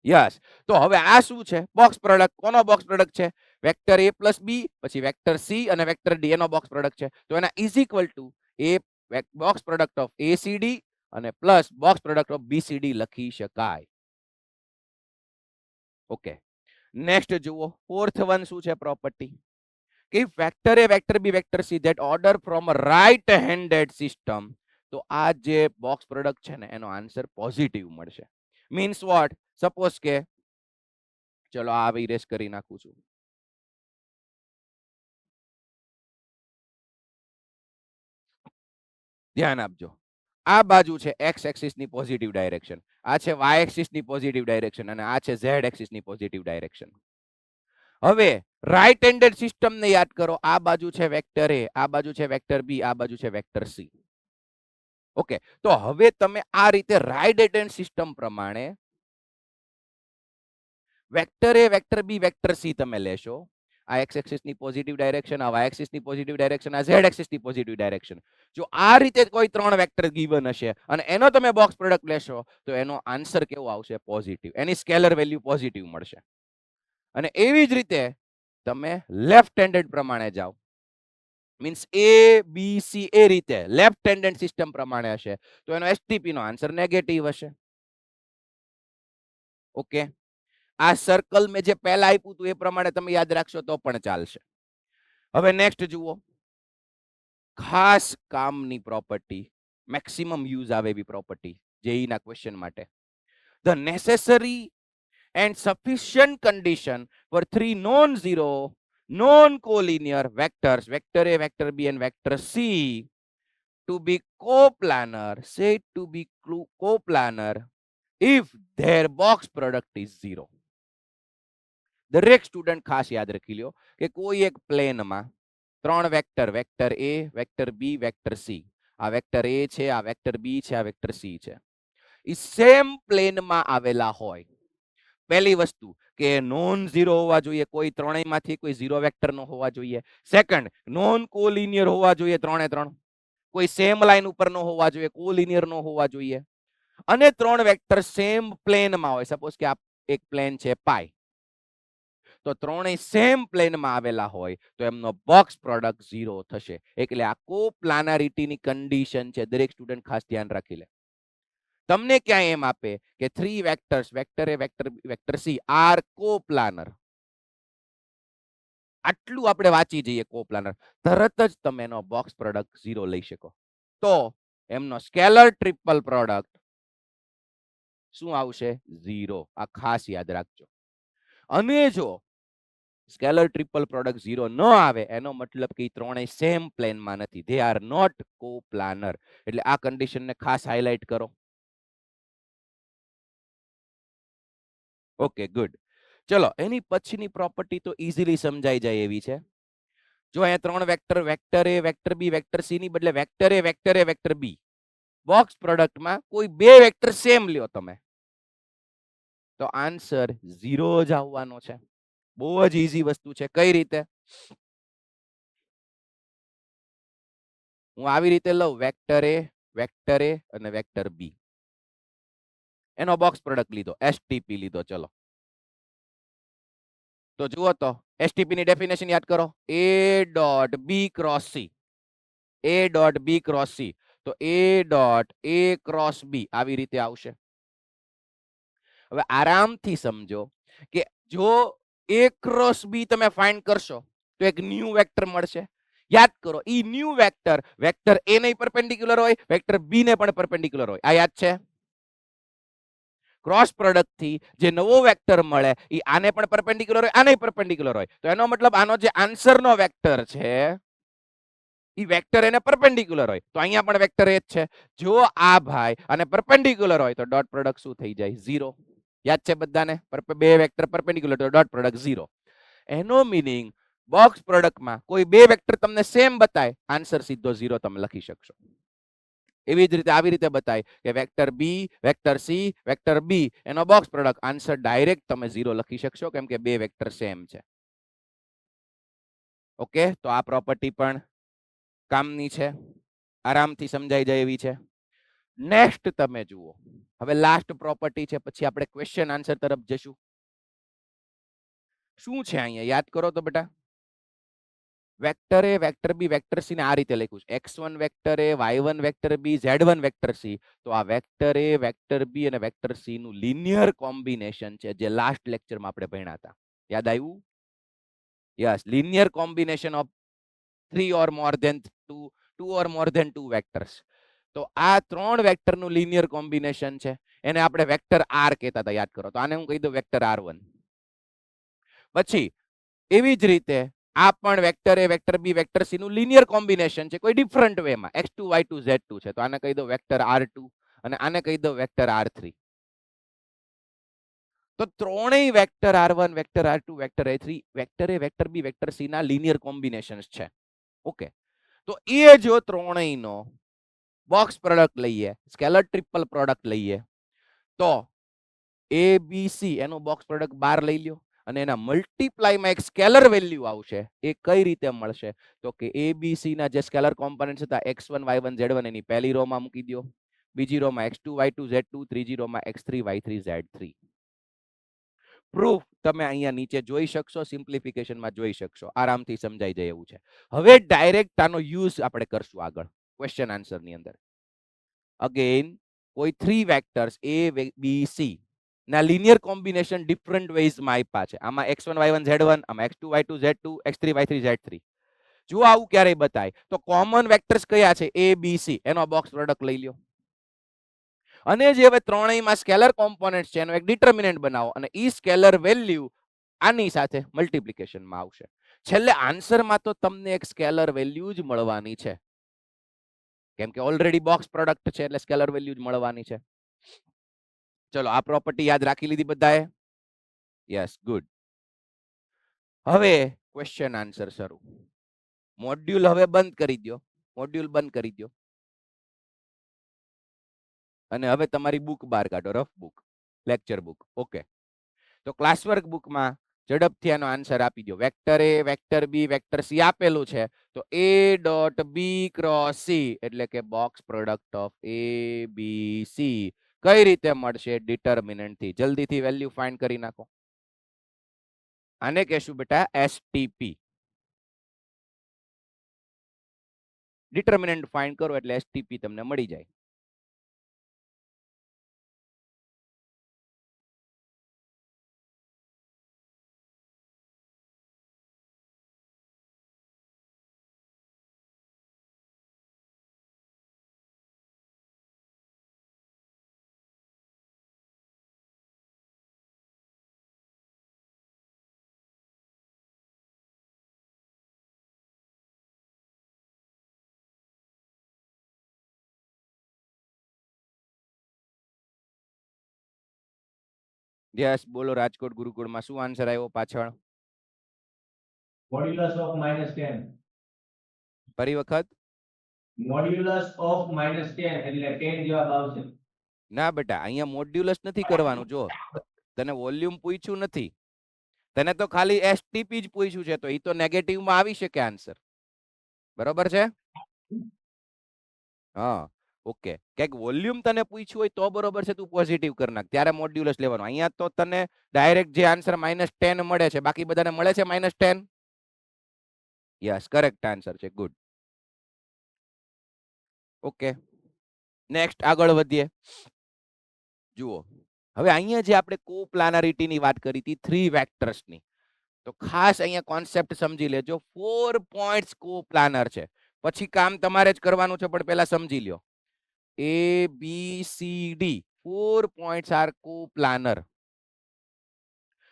યસ. તો હવે આ શું છે? Box product. કોનો બોક્સ પ્રોડક્ટ છે? વેક્ટર a પ્લસ બી, પછી વેક્ટર સી અને વેક્ટર ડી, એનો બોક્સ પ્રોડક્ટ છે. તો એના is equal to A box product of ACD અને plus box product of BCD લખી શકાય. ઓકે, નેક્સ્ટ જુઓ, ફોર્થ વન શું છે પ્રોપર્ટી? કે vector A, vector B, vector C that order from a right handed system, તો આ જે બોક્સ પ્રોડક્ટ છે ને એનો આન્સર પોઝિટિવ મળશે. Means what? સપોઝ કે ચલો આ ઇરેઝ કરી નાખું છું. ધ્યાન આપજો, આ બાજુ છે એક્સ એક્સિસ ની પોઝિટિવ ડાયરેક્શન, આ છે વાય એક્સિસ ની પોઝિટિવ ડાયરેક્શન અને આ છે ઝેડ એક્સિસ ની પોઝિટિવ ડાયરેક્શન. હવે રાઈટ હેન્ડેડ સિસ્ટમ ને યાદ કરો, આ બાજુ છે વેક્ટર એ, આ બાજુ છે વેક્ટર બી, આ બાજુ છે વેક્ટર સી. ઓકે, તો હવે તમે આ રીતે રાઈટ હેન્ડેડ સિસ્ટમ પ્રમાણે vector A vector B vector C તમે લેશો, આ એક્સ એક્સિસ ની પોઝિટિવ ડાયરેક્શન, આ વાય એક્સિસ ની પોઝિટિવ ડાયરેક્શન, આ ઝેડ એક્સિસ ની પોઝિટિવ ડાયરેક્શન. જો આ રીતે કોઈ ત્રણ વેક્ટર ગીવન હશે અને એનો તમે બોક્સ પ્રોડક્ટ લેશો તો એનો આન્સર કેવો આવશે? પોઝિટિવ. એની સ્કેલર વેલ્યુ પોઝિટિવ મળશે. અને એવી જ રીતે તમે લેફ્ટ હેન્ડેડ પ્રમાણે જાઓ, મીન્સ એ બી સી એ રીતે લેફ્ટ હેન્ડેડ સિસ્ટમ પ્રમાણે હશે તો એનો એસટીપી નો આન્સર નેગેટિવ હશે. ઓકે, આ સર્કલ મેં જે પહેલા આપ્યું હતું એ પ્રમાણે તમે યાદ રાખશો તો પણ ચાલશે. હવે નેક્સ્ટ જુઓ, ખાસ કામની પ્રોપર્ટી, મેક્સિમમ યુઝ આવે એવી પ્રોપર્ટી જેઈ ના ક્વેશ્ચન માટે. The necessary and sufficient condition for three non-zero, non-collinear vectors, vector A, vector B, and vector C, to be coplanar, said to be coplanar if their box product is zero. દરેક student ખાસ યાદ રાખી લ્યો કે કોઈ એક પ્લેનમાં ત્રણ vector, vector A, vector B, vector C, આ વેક્ટર A છે, આ વેક્ટર B છે, આ વેક્ટર C છે, એ સેમ પ્લેનમાં આવેલા હોય. પહેલી વસ્તુ કે નોન ઝીરો હોવા જોઈએ, કોઈ ત્રણેયમાંથી કોઈ ઝીરો વેક્ટર નો હોવા જોઈએ. સેકન્ડ, નોન કોલિનિયર હોવા જોઈએ ત્રણે ત્રણ, કોઈ સેમ લાઈન ઉપર નો હોવા જોઈએ, કોલિનિયર નો હોવા જોઈએ. અને ત્રણ વેક્ટર સેમ પ્લેનમાં હોય. સપોઝ કે આ એક પ્લેન છે પાઈ, તો ત્રણેય સેમ પ્લેનમાં આવેલા હોય તો એમનો બોક્સ પ્રોડક્ટ ઝીરો થશે. એટલે આ કોપ્લાનારિટીની કન્ડિશન છે, દરેક સ્ટુડન્ટ ખાસ ધ્યાન રાખી લે. તમને ક્યાં એમ આપે કે three vectors, vector A, vector B, vector C R coplanar, આટલું આપણે વાંચી જઈએ કોપ્લાનર, તરત જ તમે એનો બોક્સ પ્રોડક્ટ ઝીરો લઈ શકો. તો એમનો સ્કેલર ટ્રિપલ પ્રોડક્ટ શું આવશે? ઝીરો. આ ખાસ યાદ રાખજો. અને જો સ્કેલર ટ્રિપલ પ્રોડક્ટ ઝીરો ન આવે એનો મતલબ કે ત્રણેય સેમ પ્લેનમાં નથી, ધે આર નોટ કોપ્લાનર. એટલે આ કન્ડિશનને ખાસ હાઇલાઇટ કરો. Okay, good. ચલો, એની પછીની પ્રોપર્ટી તો ઈઝીલી સમજાઈ જાય એવી છે. જો અહીંયા ત્રણ vector, vector A, vector B, vector C ની બદલે vector A, vector A, vector B, box પ્રોડક્ટમાં કોઈ બે વેક્ટર સેમ લ્યો તમે, તો આન્સર ઝીરો જ આવવાનો છે. બહુ જ ઈઝી વસ્તુ છે. કઈ રીતે? હું આવી રીતે લઉં, વેક્ટર એ અને વેક્ટર બી, એનો બોક્સ પ્રોડક્ટ લીધો, એસટીપી લીધો. ચલો તો જુઓ તો એસટીપી ની ડેફિનેશન યાદ કરો, A dot B cross C, A dot B cross C, તો એ ડોટ એ ક્રોસ બી આવી રીતે આવશે. હવે આરામથી સમજો કે જો એ ક્રોસ બી તમે ફાઇન્ડ કરશો તો એક ન્યૂ વેક્ટર મળશે. યાદ કરો, ઈ ન્યૂ વેક્ટર વેક્ટર એ ને પરપેન્ડિક્યુલર હોય, વેક્ટર બી ને પણ પરપેન્ડિક્યુલર હોય. આ યાદ છે? ક્રોસ પ્રોડક્ટ થી જે નવો વેક્ટર મળે ઈ આને પણ પરપેન્ડિક્યુલર હોય, આને પરપેન્ડિક્યુલર હોય. તો એનો મતલબ આનો જે આન્સર નો વેક્ટર છે ઈ વેક્ટર એને પરપેન્ડિક્યુલર હોય. તો અહીંયા પણ વેક્ટર એ જ છે. જો આ ભાઈ અને પરપેન્ડિક્યુલર હોય તો ડોટ પ્રોડક્ટ શું થઈ જાય? ઝીરો. યાદ છે બધાને? બે વેક્ટર પરપેન્ડિક્યુલર તો ડોટ પ્રોડક્ટ ઝીરો. એનો મીનિંગ બોક્સ પ્રોડક્ટમાં કોઈ બે વેક્ટર તમને સેમ બતાય, આન્સર સીધો ઝીરો તમે લખી શકશો. એવી જ રીતે આવી રીતે બતાય કે vector B, vector C, vector બી, એનો બોક્સ પ્રોડક્ટ, આન્સર ડાયરેક્ટ તમે ઝીરો લખી શકશો કેમ કે બે વેક્ટર સેમ છે. ઓકે, તો આ પ્રોપર્ટી પણ કામની છે, આરામથી સમજાઈ જાય એવી છે. નેક્સ્ટ તમે જુઓ, હવે લાસ્ટ પ્રોપર્ટી છે, પછી આપણે ક્વેશ્ચન આન્સર તરફ જશું. શું છે અહીંયા? યાદ કરો તો બેટા. Vector A, vector B, vector C ને આ રીતે લખ્યું છે, x1 vector A, y1 vector B, z1 vector C. તો આ વેક્ટર એ, વેક્ટર બી અને વેક્ટર સી નું લિનિયર કોમ્બિનેશન છે, જે લાસ્ટ લેક્ચરમાં આપણે ભણ્યા હતા. યાદ આવ્યું? Yes, linear combination of three or more than two or more than two vectors. તો આ ત્રણ વેક્ટર નું લિનિયર કોમ્બિનેશન છે, એને આપણે વેક્ટર આર કહેતા હતા. યાદ કરો તો આને હું કહી દઉં વેક્ટર r1. પછી એવી જ રીતે આ પણ vector A, vector B, vector C નું લિનિયર કોમ્બિનેશન છે, કોઈ ડિફરન્ટ વેમાં, x2 y2 z2 છે. તો આને કહી દો વેક્ટર r2 અને આને કહી દો વેક્ટર r3. તો ત્રણેય vector r1, vector r2, vector a3, vector A, vector B, vector C ના લિનિયર કોમ્બિનેશન્સ છે. ઓકે, તો એ જો ત્રણેયનો બોક્સ પ્રોડક્ટ લઈએ, સ્કેલર ટ્રિપલ પ્રોડક્ટ લઈએ, તો એ બી સી એનો બોક્સ પ્રોડક્ટ બાર લઈ લ્યો અને એના મલ્ટીપ્લાયમાં એક સ્કેલર વેલ્યુ આવશે. એ કઈ રીતે મળશે? તો કે એ બી સી ના જે સ્કેલર કોમ્પોનન્ટ્સ હતા x1 y1 z1 એની પહેલી રો માં મૂકી દો, બીજી રો માં x2 y2 z2, ત્રીજી રો માં x3 y3 z3. પ્રૂફ તમે અહીંયા નીચે જોઈ શકશો, સિમ્પ્લિફિકેશનમાં જોઈ શકશો, આરામથી સમજાઈ જાય એવું છે. હવે ડાયરેક્ટ આનો યુઝ આપણે કરશું આગળ ક્વેશ્ચન આન્સર ની અંદર. અગેન કોઈ 3 વેક્ટર્સ a b c ના લિનિયર કોમ્બિનેશન ડિફરન્ટ વેઝ માં આપ્યા છે. આમાં x1 y1 z1, આમાં x2 y2 z2, x3 y3 z3. જો આવું ક્યારેય બતાય તો કોમન વેક્ટર્સ કયા છે? a b c. એનો બોક્સ પ્રોડક્ટ લઈ લ્યો. અને જે હવે ત્રણેયમાં સ્કેલર કોમ્પોનન્ટ છે એનો એક ડિટર્મિનન્ટ બનાવો અને ઈ સ્કેલર વેલ્યુ આની સાથે મલ્ટીપ્લિકેશનમાં આવશે. છેલ્લે આન્સરમાં તો તમને એક સ્કેલર વેલ્યુ જ મળવાની છે, કેમ કે ઓલરેડી બોક્સ પ્રોડક્ટ છે એટલે સ્કેલર વેલ્યુ જ મળવાની છે. ચલો આ પ્રોપર્ટી યાદ રાખી લીધી બધાએ? Yes, good. હવે ક્વેશ્ચન આન્સર શરૂ. મોડ્યુલ હવે બંધ કરી દો, મોડ્યુલ બંધ કરી દો અને હવે તમારી બુક બહાર કાઢો, rough book, lecture book. Okay, તો ક્લાસવર્ક બુકમાં ઝડપથી આનો આન્સર આપી દો. Vector A, vector B, vector C આપેલું છે, તો A dot B cross C એટલે કે box product of A B C કઈ રીતે મળશે? ડિટર્મિનન્ટ થી. જલ્દીથી વેલ્યુ ફાઇન્ડ કરી નાખો. આને કહેશું બેટા એસટીપી. ડિટર્મિનન્ટ ફાઇન્ડ કરો એટલે એસટીપી તમને મળી જાય. યસ, બોલો રાજકોટ ગુરુકુળમાં શું આન્સર આવ્યો પાછળ? Modulus of -10. ફરી વખત. મોડ્યુલસ ઓફ -10 એટલે 10 જવાબ આવશે. ના બેટા, અહીંયા મોડ્યુલસ નથી કરવાનું. જો તને વોલ્યુમ પૂછ્યું નથી, તને તો ખાલી એસટીપી જ પૂછ્યું છે, તો એ તો નેગેટિવમાં આવી શકે આન્સર. બરોબર છે? હા, ઓકે. કંઈક વોલ્યુમ તને પૂછ્યું હોય તો બરોબર છે, તું પોઝિટિવ કરી નાખ, ત્યારે મોડ્યુલસ લેવાનું. અહીંયા તો તને ડાયરેક્ટ જે આન્સર -10 મળે છે, બાકી બધાને મળે છે -10. યસ, કરેક્ટ આન્સર છે. ગુડ. ઓકે, નેક્સ્ટ આગળ વધીએ. જુઓ, હવે અહીંયા જે આપણે કોપ્લાનરિટીની વાત કરી હતી 3 વેક્ટર્સની, તો ખાસ અહીંયા કોન્સેપ્ટ સમજી લેજો. 4 પોઈન્ટ્સ કોપ્લાનર છે. પછી કામ તમારે જ કરવાનું છે, પણ પહેલા સમજી લ્યો. A B C D 4 points are coplanar.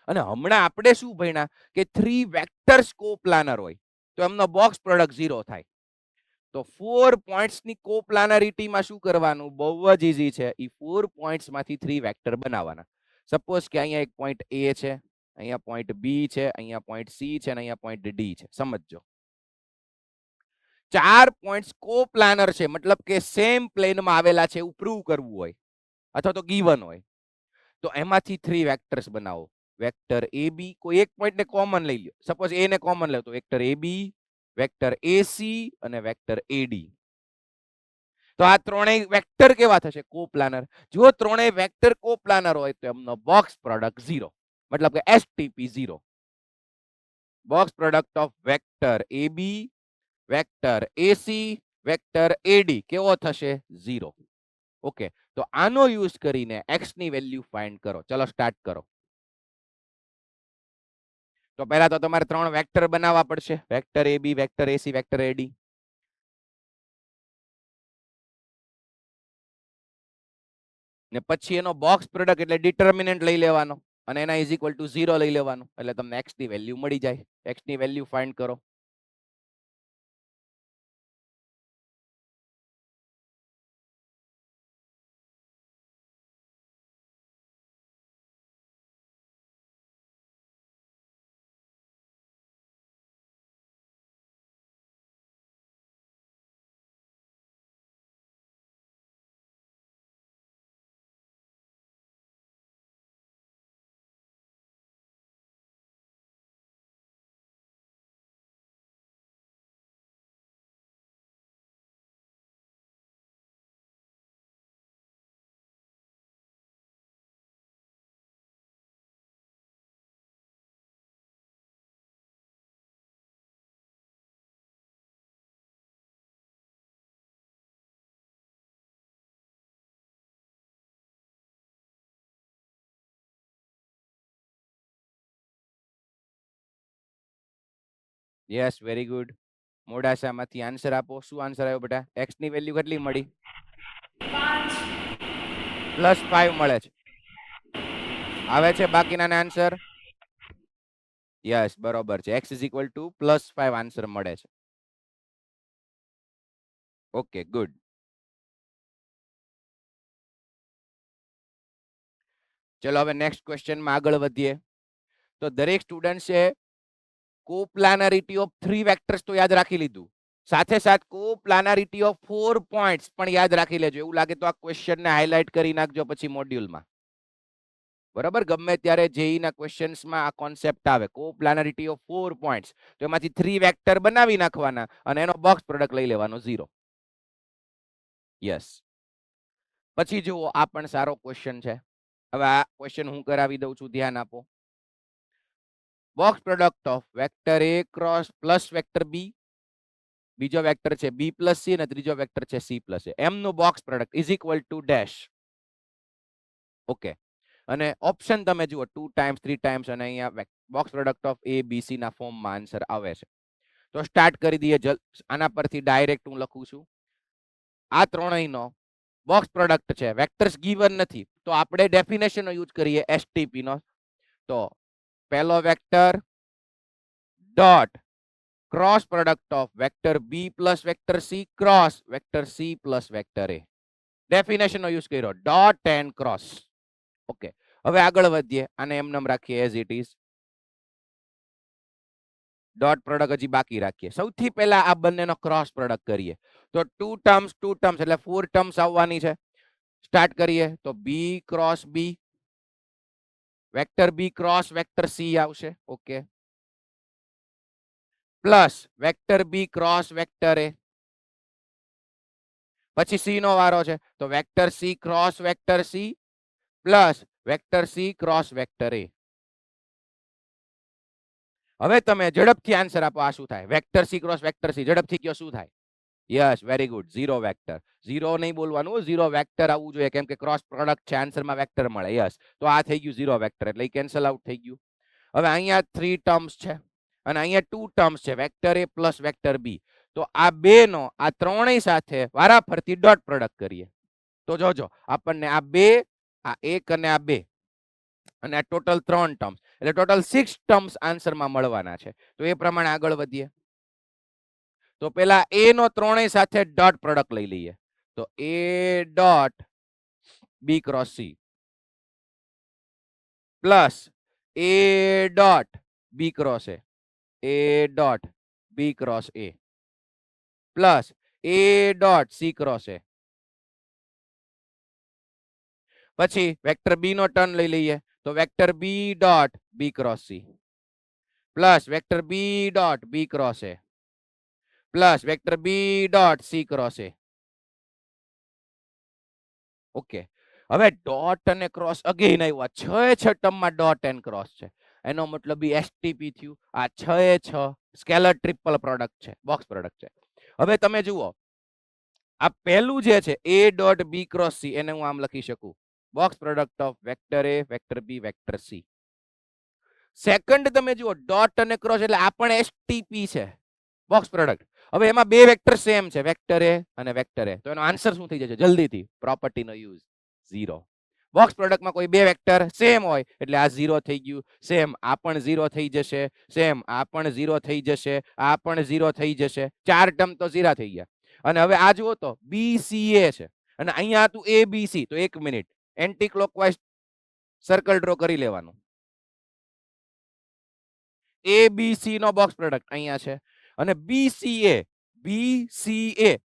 અને હમણાં આપણે શું ભણ્યા કે 3 વેક્ટર્સ કોપ્લાનર હોય તો એમનો બોક્સ પ્રોડક્ટ 0 થાય. તો 4 પોઈન્ટ્સ ની કોપ્લાનરિટીમાં શું કરવાનું? બહુ જ ઈઝી છે. ઈ 4 પોઈન્ટ્સ માંથી 3 વેક્ટર બનાવવાના. સપોઝ કે અહીંયા એક પોઈન્ટ A છે, અહીંયા પોઈન્ટ B છે, અહીંયા પોઈન્ટ C છે અને અહીંયા પોઈન્ટ D છે. સમજજો, 4 પોઈન્ટ્સ કોપ્લાનર છે, મતલબ કે સેમ પ્લેનમાં આવેલા છે એવું પ્રૂવ કરવું હોય અથવા તો ગીવન હોય તો એમાંથી 3 વેક્ટર્સ બનાવો. વેક્ટર એ બી, કોઈ એક પોઈન્ટ ને કોમન લઈ લો. સપોઝ એ ને કોમન લો તો વેક્ટર એ બી, વેક્ટર એસી અને વેક્ટર એડી. તો આ ત્રણેય વેક્ટર કેવા થશે? કોપ્લાનર. જો ત્રણેય વેક્ટર કોપ્લાનર હોય તો એમનો બોક્સ પ્રોડક્ટ 0, મતલબ કે STP 0. Box product of vector A B, vector AC, vector AD કેવો થશે? 0. ઓકે, તો આનો યુઝ કરીને x ની વેલ્યુ ફાઇન્ડ કરો. ચલો સ્ટાર્ટ કરો. તો પહેલા તો તમારે 3 વેક્ટર બનાવવા પડશે. Vector A B, vector AC, vector એડી. ને પછી એનો બોક્સ પ્રોડક્ટ એટલે ડિટર્મિનન્ટ લઈ લેવાનો અને એના ઇઝ ઇક્વલ ટુ 0 લઈ લેવાનું, એટલે તમને x ની વેલ્યુ મળી જાય. x ની વેલ્યુ ફાઇન્ડ કરો. Yes, very good. મોડાસામાંથી આન્સર આપો. શું આન્સર આવ્યો બેટા? x ની વેલ્યુ કેટલી મળી? +5 મળે છે. આવે છે બાકીના આન્સર? યસ, બરોબર છે. x +5 આન્સર મળે છે. Okay, good. ચલો હવે નેક્સ્ટ ક્વેશ્ચનમાં આગળ વધીએ. તો દરેક સ્ટુડન્ટ્સે કોપ્લાનરિટી ઓફ 3 વેક્ટર્સ તો યાદ રાખી લીધું. સાથે સાથે કોપ્લાનરિટી ઓફ 4 પોઈન્ટ્સ પણ યાદ રાખી લેજો. એવું લાગે તો આ ક્વેશ્ચનને હાઇલાઇટ કરી નાખજો પછી મોડ્યુલમાં. બરાબર, ગમે ત્યારે જેઈ ના ક્વેશ્ચન્સમાં આ કોન્સેપ્ટ આવે, કોપ્લાનરિટી ઓફ 4 પોઈન્ટ્સ, તો એમાંથી 3 વેક્ટર બનાવી નાખવાના અને એનો બોક્સ પ્રોડક્ટ લઈ લેવાનો 0. યસ. પછી જુઓ, આ પણ સારો ક્વેશ્ચન છે. હવે આ ક્વેશ્ચન હું કરાવી દઉં છું, ધ્યાન આપો. Box product of vector a cross plus vector b, બીજો વેક્ટર છે b પ્લસ c અને ત્રીજો વેક્ટર છે c પ્લસ a, એમનું box product is equal two dash. Okay, અને ઓપ્શન તમે જુઓ 2 ટાઈમ્સ 3 ટાઈમ્સ, અને અહીંયા box product of a b c ના ફોર્મમાં આન્સર આવે છે. તો સ્ટાર્ટ કરી દઈએ. આના પરથી ડાયરેક્ટ હું લખું છું. આ ત્રણેયનો બોક્સ પ્રોડક્ટ છે, વેક્ટર્સ ગીવન નથી, તો આપણે ડેફિનેશનનો યુઝ કરીએ એસટીપી નો. તો પહેલો vector dot cross product of vector b plus vector c cross vector c plus vector a. ડેફિનેશનનો યુઝ કર્યો, ડોટ એન્ડ ક્રોસ. ઓકે, હવે આગળ વધીએ. આને એમ નામ રાખીએ as it is. Dot product હજી બાકી રાખીએ. સૌથી પહેલા આ બંનેનો ક્રોસ પ્રોડક્ટ કરીએ. તો 2 ટર્મ્સ એટલે 4 ટર્મ્સ આવવાની છે. સ્ટાર્ટ કરીએ તો b cross b, vector b cross vector c આવશે. Okay, plus vector b cross vector a. પછી c નો વારો છે, તો vector c cross vector c plus vector c cross vector a. હવે તમે ઝડપથી આન્સર આપો. આ શું થાય? Vector c cross vector c, ઝડપથી કયો શું થાય? Yes, very good, 0 vector. 0 નહીં બોલવાનું, 0 વેક્ટર આવવું જોઈએ, કેમ કે ક્રોસ પ્રોડક્ટ છે, આન્સરમાં વેક્ટર મળે. યસ, તો આ થઈ ગયું 0 વેક્ટર, એટલે કેન્સલ આઉટ થઈ ગયું. હવે અહીંયા 3 ટર્મ્સ છે અને અહીંયા 2 ટર્મ્સ છે, vector a plus vector b. તો આ બે નો આ ત્રણેય સાથે વારાફરતી ડોટ પ્રોડક્ટ કરીએ. તો જોજો, આપણને આ બે, આ એક અને આ બે, અને આ ટોટલ 3 ટર્મ્સ, એટલે ટોટલ 6 ટર્મ્સ આન્સરમાં મળવાના છે. તો એ પ્રમાણે આગળ વધીએ. તો પેલા a નો ત્રણેય સાથે ડોટ પ્રોડક્ટ લઈ લઈએ. તો a dot b cross c plus a dot b cross a dot b cross a plus a dot c cross a. પછી વેક્ટર b નો ટર્ન લઈ લઈએ. તો vector b dot b cross c plus vector b dot b cross a plus vector b dot c cross a. Okay, હવે dot અને cross again આવ્યા. 6 ટર્મમાં dot and cross છે, એનો મતલબ એસટીપી થયું. આ 6 સ્કેલર ટ્રિપલ પ્રોડક્ટ છે, બોક્સ પ્રોડક્ટ છે. હવે તમે જુઓ, આ પહેલું જે છે a dot b cross c, એને હું આમ લખી શકું, box product of vector a vector b vector c. Second તમે જુઓ, ડોટ અને ક્રોસ એટલે આ પણ એસટીપી છે, બોક્સ પ્રોડક્ટ. હવે એમાં બે વેક્ટર સેમ છે, વેક્ટર a અને વેક્ટર a. તો એનો આન્સર શું થઈ જશે જલ્દીથી? પ્રોપર્ટીનો યુઝ, 0. બોક્સ પ્રોડક્ટમાં કોઈ બે વેક્ટર સેમ હોય એટલે આ 0 થઈ ગયું. સેમ આ પણ 0 થઈ જશે, સેમ આ પણ 0 થઈ જશે, આ પણ 0 થઈ જશે. 4 ટર્મ તો 0 થઈ ગયા. અને હવે આ જુઓ તો BCA છે અને અહીંયા હતું ABC. તો 1 minute, anti clockwise circle draw કરી લેવાનું. ABC નો બોક્સ પ્રોડક્ટ અહીંયા છે અને BCA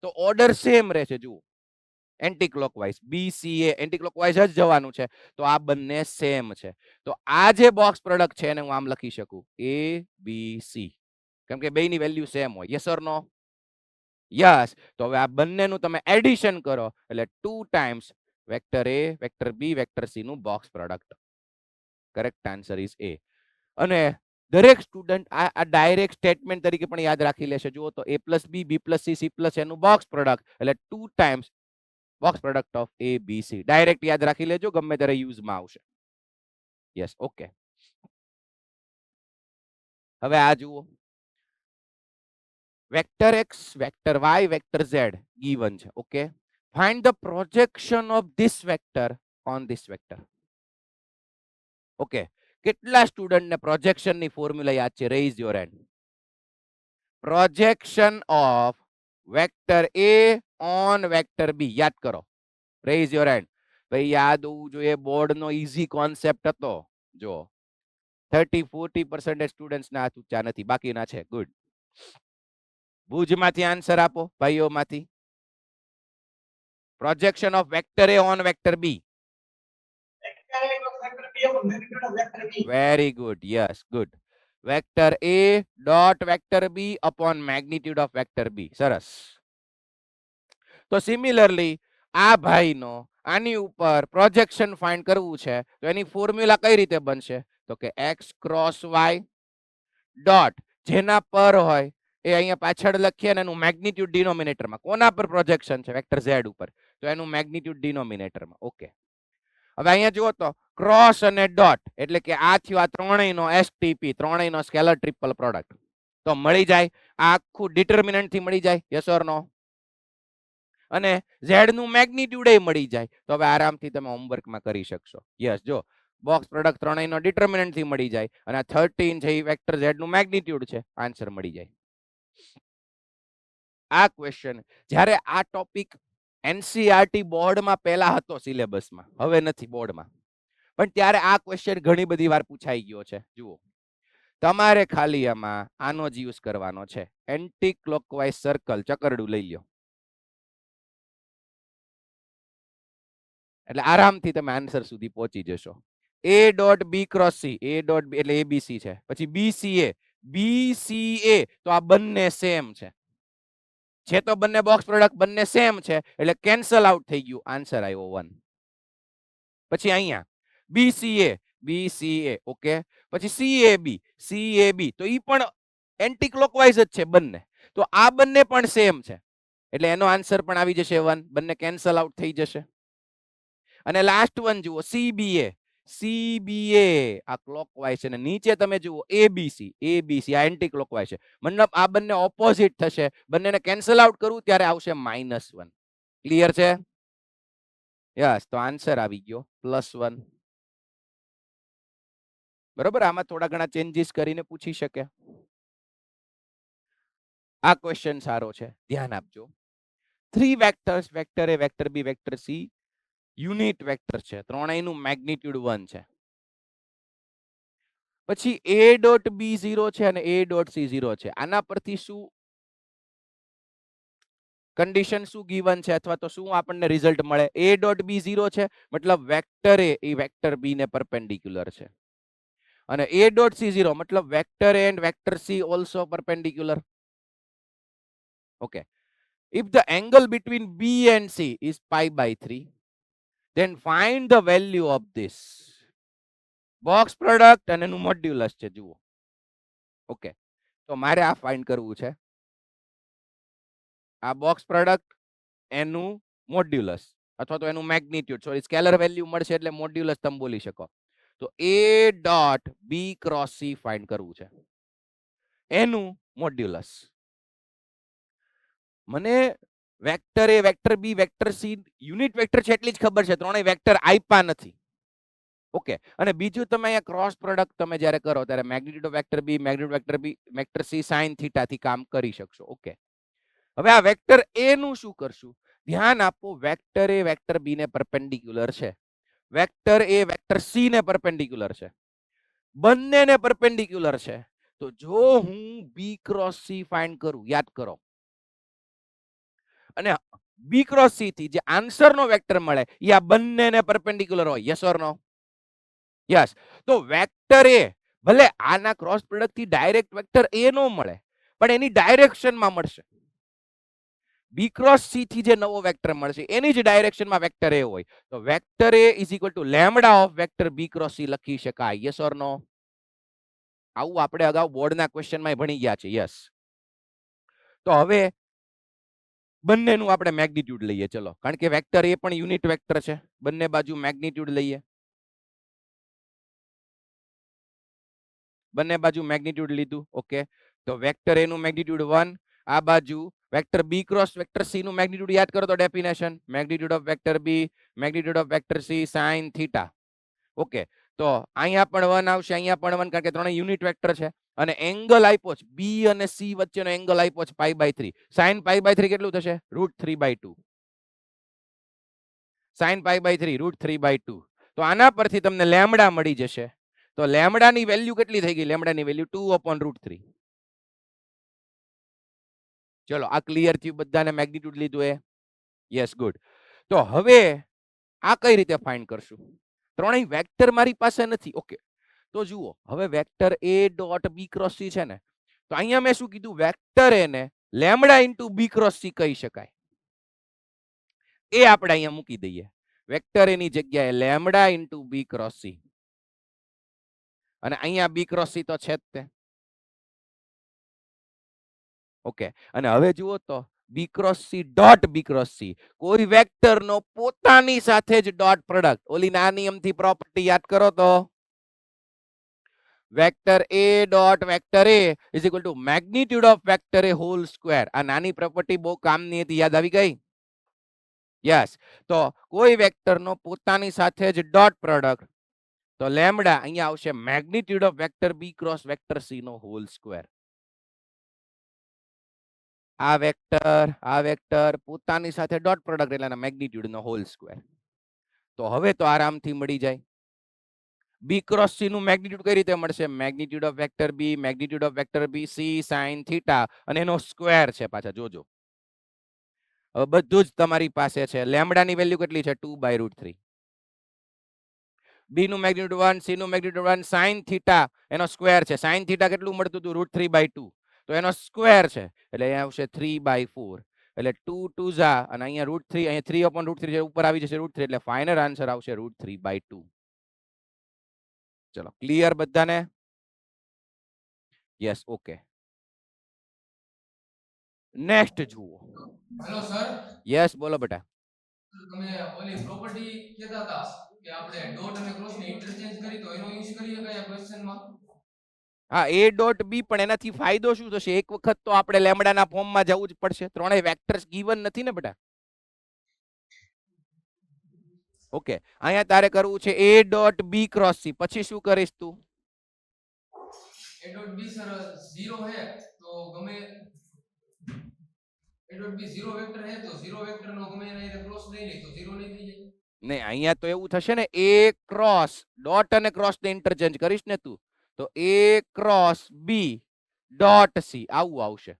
તો ઓર્ડર સેમ રહેશે. જુઓ, anti clockwise, BCA anti clockwise જ જવાનું છે, તો આ બંને સેમ છે. તો આ જે બોક્સ પ્રોડક્ટ છે એને હું આમ લખી શકું, ABC, કેમ કે બેયની વેલ્યુ સેમ હોય. Yes or no? યસ. તો હવે આ બંનેનું તમે એડિશન કરો એટલે 2 times vector a vector b vector c નું box product. Correct answer is A. અને દરેક સ્ટુડન્ટ આ ડાયરેક્ટ સ્ટેટમેન્ટ તરીકે પણ યાદ રાખી લેશે. જુઓ તો a plus b b plus c c plus એનું બોક્સ પ્રોડક્ટ એટલે 2 times box product of a b c. Direct યાદ રાખી લેજો, ગમે ત્યારે યુઝમાં આવશે. Yes, okay. હવે આ જુઓ, vector X, vector Y, vector Z given છે. Okay, find the projection of this vector on this vector. Okay, કેટલા સ્ટુડન્ટને પ્રોજેક્શનની ફોર્મ્યુલા યાદ છે? Raise your hand. Projection of vector A on vector બી યાદ કરો. Raise your hand. ભાઈ યાદ હોવું જોઈએ, બોર્ડનો ઈઝી કોન્સેપ્ટ હતો. જો 30-40% સ્ટુડન્ટ્સના હાથ ઊંચા નથી, બાકીના છે. ગુડ. ભુજમાંથી આન્સર આપો ભાઈઓમાંથી. Projection of vector A on vector B. Very good. Yes, good. Vector A dot vector B upon magnitude of vector B. સરસ. તો સિમિલરલી આ ભાઈનો આની ઉપર પ્રોજેક્શન ફાઇન્ડ કરવું છે, તો એની ફોર્મ્યુલા કઈ રીતે બનશે? તો કે x ક્રોસ y ડોટ જેના પર હોય એ અહીંયા પાછળ લખીએ અને એનું મેગ્નિટ્યુડ ડિનોમિનેટરમાં. કોના પર પ્રોજેક્શન છે? વેક્ટર z ઉપર, તો એનું મેગ્નિટ્યુડ ડિનોમિનેટરમાં. ઓકે, હવે અહીંયા જુઓ તો ક્રોસ અને ડોટ એટલે કે આ થયું આ ત્રણેયનો એસટીપી, ત્રણેયનો સ્કેલર ટ્રિપલ પ્રોડક્ટ. તો મળી જાય, આ આખું ડિટર્મિનન્ટ થી મળી જાય. યસ ઓર નો? અને z નું મેગ્નિટ્યુડ એ મળી જાય. તો હવે આરામથી તમે હોમવર્કમાં કરી શકશો. યસ, જો બોક્સ પ્રોડક્ટ ત્રણેયનો ડિટર્મિનન્ટ થી મળી જાય અને આ 13 છે એ વેક્ટર z નું મેગ્નિટ્યુડ છે. આન્સર મળી જાય. આ ક્વેશ્ચન જ્યારે આ ટોપિક એનસીઆરટી બોર્ડમાં પહેલા હતો સિલેબસમાં, હવે નથી બોર્ડમાં, પણ ત્યારે આ ક્વેશ્ચન ઘણી બધી વાર પૂછાઈ ગયો છે. જુઓ, તમારે ખાલી આમાં આનો જ યુઝ કરવાનો છે. એન્ટી ક્લોકવાઇઝ સર્કલ ચકરડું લઈ લ્યો એટલે આરામથી તમે આન્સર સુધી પહોંચી જશો. a dot b cross c, a dot b એટલે abc છે, પછી bca તો આ બંને સેમ છે. તો બંને બોક્સ પ્રોડક્ટ બંને સેમ છે એટલે કેન્સલ આઉટ થઈ ગયું. આન્સર આવ્યો 1. પછી અહીંયા bca ઓકે, પછી cab તો ઈ પણ એન્ટી ક્લોકવાઇઝ જ છે બંને, તો આ બંને પણ સેમ છે એટલે એનો આન્સર પણ આવી જશે 1. બંને કેન્સલ આઉટ થઈ જશે. અને લાસ્ટ વન જુઓ, cba આ ક્લોકવાઇઝ છે, ને નીચે તમે જુઓ abc આ એન્ટી ક્લોકવાઇઝ છે. મતલબ આ બંને ઓપોઝિટ થશે, બંનેને કેન્સલ આઉટ કરું ત્યારે આવશે -1. ક્લિયર છે? યસ, તો આન્સર આવી ગયો +1. બરોબર, આમાં થોડા ઘણા ચેન્જીસ કરીને પૂછી શકે. આ ક્વેશ્ચન સારો છે, ધ્યાન આપજો. 3 vectors, vector A, vector B, vector C unit vector છે, ત્રણેયનું મેગ્નિટ્યુડ 1 છે. પછી a ડોટ બી 0 છે અને a ડોટ સી 0 છે. આના પરથી શું કન્ડિશન શું ગીવન છે અથવા તો શું આપણને રિઝલ્ટ મળે? a ડોટ બી 0 છે મતલબ વેક્ટર એ વેક્ટર બી ને પરપેન્ડિક્યુલર છે, અને a ડોટ સી 0 મતલબ vector A and vector C also perpendicular. Okay, if the angle between b and c is π/3, then find the value of this box product અને એનું modulus છે. જુઓ, okay, તો મારે આ ફાઇન્ડ કરવું છે. આ બોક્સ પ્રોડક્ટ, એનું મોડ્યુલસ અથવા તો એનું મેગ્નિટ્યુડ, સોરી સ્કેલર વેલ્યુ મળશે એટલે મોડ્યુલસ તમે બોલી શકો. તો a dot B cross C find કરવું છે, એનું મોડ્યુલસ. મને vector A, vector B, vector C unit vector છે એટલી જ ખબર છે, ત્રણેય વેક્ટર આપ્યા નથી. ઓકે, અને બીજું તમે અહીંયા ક્રોસ પ્રોડક્ટ તમે જ્યારે કરો ત્યારે magnitude of vector B, magnitude vector B, vector C sine theta થી કામ કરી શકશો. ઓકે, હવે આ વેક્ટર એ નું શું કરશું? ધ્યાન આપો, વેક્ટર એ વેક્ટર બી ને પરપેન્ડિક્યુલર છે, વેક્ટર એ વેક્ટર સી ને પરપેન્ડિક્યુલર છે, બંનેને પરપેન્ડિક્યુલર છે. તો જો હું બી ક્રોસ સી ફાઇન્ડ કરું, યાદ કરો, અને બી ક્રોસ સી થી જે આન્સર નો વેક્ટર મળે એ આ બંનેને પરપેન્ડિક્યુલર હોય. Yes or no? યસ. તો વેક્ટર એ ભલે આના ક્રોસ પ્રોડક્ટ થી ડાયરેક્ટ વેક્ટર એ નો મળે, પણ એની ડાયરેક્શનમાં મળશે. બી ક્રોસ સી થી જે નવો વેક્ટર મળશે એની જ ડાયરેક્શનમાં વેક્ટર એ હોય, તો vector A is equal to lambda of vector B cross C લખી શકાય. Yes or no? આવું આપણે અગાઉ બોર્ડના ક્વેશ્ચનમાં ભણી ગયા છે. યસ. તો હવે બંનેનું આપણે મેગ્નિટ્યુડ લઈએ, ચલો, કારણ કે વેક્ટર એ પણ યુનિટ વેક્ટર છે, બંને બાજુ મેગ્નિટ્યુડ લઈએ. બંને બાજુ મેગ્નિટ્યુડ લીધું. ઓકે, તો વેક્ટર એ નું મેગ્નિટ્યુડ 1, આ બાજુ vector B cross vector C નું મેગ્નિટ્યુડ યાદ કરો તો definition magnitude of vector B magnitude of vector C sine theta. Okay, તો અહીંયા પણ 1 આવશે, અહીંયા પણ 1, કારણ કે ત્રણેય યુનિટ વેક્ટર છે. અને એંગલ આપ્યો છે બી અને સી વચ્ચેનો એંગલ આપ્યો છે π/3. sin π/3 કેટલું થશે? √3/2. sin π/3 √3/2. તો આના પરથી તમને લેમ્ડા મળી જશે. તો લેમ્ડાની વેલ્યુ કેટલી થઈ ગઈ? લેમ્ડાની વેલ્યુ 2/√3. ચલો આ ક્લિયર થયું બધાને? મેગ્નિટ્યુડ લીધું એ? Yes, good. તો હવે આ કઈ રીતે ફાઇન્ડ કરશું? ત્રણેય વેક્ટર મારી પાસે નથી. ઓકે, તો જુઓ હવે vector a dot b cross c છે ને, તો અહીંયા મેં શું કીધું? વેક્ટર a ને lambda into b cross c કહી શકાય. એ આપણે અહીંયા મૂકી દઈએ. વેક્ટર a ની જગ્યાએ lambda into b cross c, અને અહીંયા b ક્રોસ c તો છે જ તે. ઓકે, અને હવે જુઓ તો b cross c dot b cross c, કોઈ વેક્ટરનો પોતાની સાથે જ ડોટ પ્રોડક્ટ. ઓલી ના નિયમથી પ્રોપર્ટી યાદ કરો તો vector a dot vector a is equal two magnitude of vector a hall square. આ નાની પ્રોપર્ટી બહુ કામની હતી, યાદ આવી ગઈ? યસ. તો કોઈ વેક્ટરનો પોતાની સાથે જ ડોટ પ્રોડક્ટ, તો લેમ્ડા અહીંયા આવશે magnitude of vector b cross vector c નો હોલ સ્ક્વેર. આ વેક્ટર પોતાની સાથે ડોટ પ્રોડક્ટ એટલે મેગ્નિટ્યુડ નો હોલ સ્ક્વેર. તો હવે તો આરામથી મળી જાય. b ક્રોસ c નું મેગ્નિટ્યુડ કઈ રીતે મળશે? Magnitude of vector b magnitude of vector b c sin theta, અને એનો સ્ક્વેર છે પાછા. જોજો હવે બધું જ તમારી પાસે છે. લેમ્ડાની વેલ્યુ કેટલી છે? 2/√3. b નું મેગ્નિટ્યુડ 1, c નું મેગ્નિટ્યુડ 1, sin થીટા એનો સ્ક્વેર છે. sin થીટા કેટલું મળતું હતું? √3/2. તો એનો સ્ક્વેર છે એટલે અહીંયા આવશે 3/4. એટલે 2 2 ઝા, અને અહીંયા √3, અહીંયા 3/√3 છે, ઉપર આવી જશે √3, એટલે ફાઇનલ આન્સર આવશે √3/2. ચલો ક્લિયર બધાને? Yes, okay. નેક્સ્ટ જુઓ. હેલો સર, યસ, બોલો બેટા. તમે ઓલી પ્રોપર્ટી કહેતા હતા કે આપણે ડોટ અને ક્રોસ ને ઇન્ટરચેન્જ કરી તો એનો યુઝ કરી શકાય આ ક્વેશ્ચનમાં? હા, a ડોટ b, પણ એનાથી ફાયદો શું થશે? એક વખત તો આપણે લેમ્ડાના ફોર્મમાં જવું જ પડશે. ત્રણેય વેક્ટર્સ ગિવન નથી ને બેટા? ઓકે, અહીંયા તારે કરવું છે a dot b cross c. પછી શું કરીશ તું? a ડોટ b સર 0 है તો ગમે a ડોટ b 0 વેક્ટર है તો 0 વેક્ટર નો ગમે એના રીતે ક્રોસ લઈ લે તો 0 નહીં થઈ જાય? નહીં, અહીંયા તો એવું થશે ને, a ક્રોસ ડોટ અને ક્રોસ ને ઇન્ટરચેન્જ કરીશ ને તું, તો a cross b dot c આવું આવશે.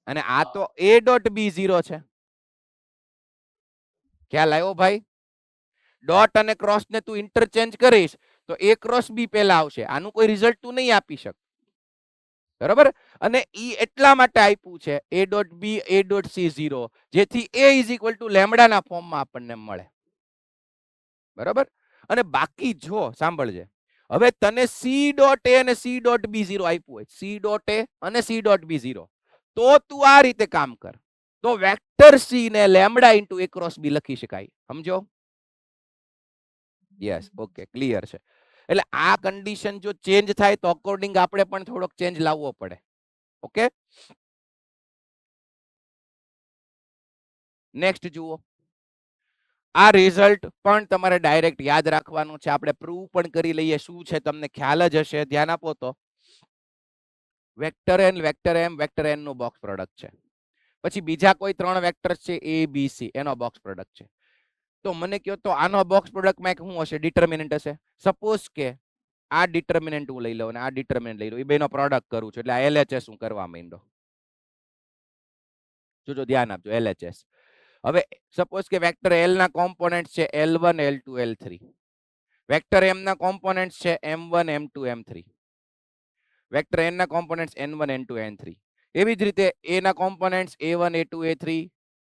અને આ તો a ડોટ b 0 છે. ખ્યાલ આવ્યો ભાઈ? ડોટ અને ક્રોસ ને તું ઇન્ટરચેન્જ કરીશ તો a ક્રોસ b પહેલા આવશે. આનું કોઈ રિઝલ્ટ તું નહીં આપી શક, બરાબર? અને ઈ એટલા માટે આપ્યું છે a dot b a dot c 0, જેથી a is equal to lambda ના ફોર્મમાં આપણને મળે, બરાબર? અને બાકી જો સાંભળજે, હવે તને c ડોટ a અને c ડોટ b 0 આપ્યું હોય, c ડોટ a અને c ડોટ b 0, તો તું આ રીતે કામ કર. તો વેક્ટર c ને lambda into a cross b લખી શકાય. સમજો? યસ, ઓકે, ક્લિયર છે. એટલે આ કન્ડિશન જો ચેન્જ થાય તો અકોર્ડિંગ આપણે પણ થોડોક ચેન્જ લાવવો પડે. ઓકે, નેક્સ્ટ જુઓ. આ રિઝલ્ટ પણ તમારે ડાયરેક્ટ યાદ રાખવાનું છે. આપણે પ્રૂવ પણ કરી લઈએ. શું છે તમને ખ્યાલ જ હશે, ધ્યાન આપો તો. Vector n vector m vector n નો બોક્સ પ્રોડક્ટ છે. પછી બીજા કોઈ ત્રણ વેક્ટર્સ છે a b c, એનો બોક્સ પ્રોડક્ટ છે. તો મને કહો તો આનો બોક્સ પ્રોડક્ટમાં એક શું હશે? ડિટર્મિનન્ટ હશે. સપોઝ કે આ ડિટર્મિનન્ટ હું લઈ લઉં અને આ ડિટર્મિનન્ટ લઈ લઉં, એ બેનો પ્રોડક્ટ કરું છું, એટલે આ LHS હું કરવા માંડ્યો. જોજો, ધ્યાન આપજો, LHS. હવે સપોઝ કે વેક્ટર L ના કોમ્પોનેન્ટ છે L1 L2 L3, vector M ના કોમ્પોનેન્ટ્સ છે M1 M2 M3, vector N ના કોમ્પોનેન્ટ્સ N1 N2 N3. એવી જ રીતે A ના components A1 A2 A3,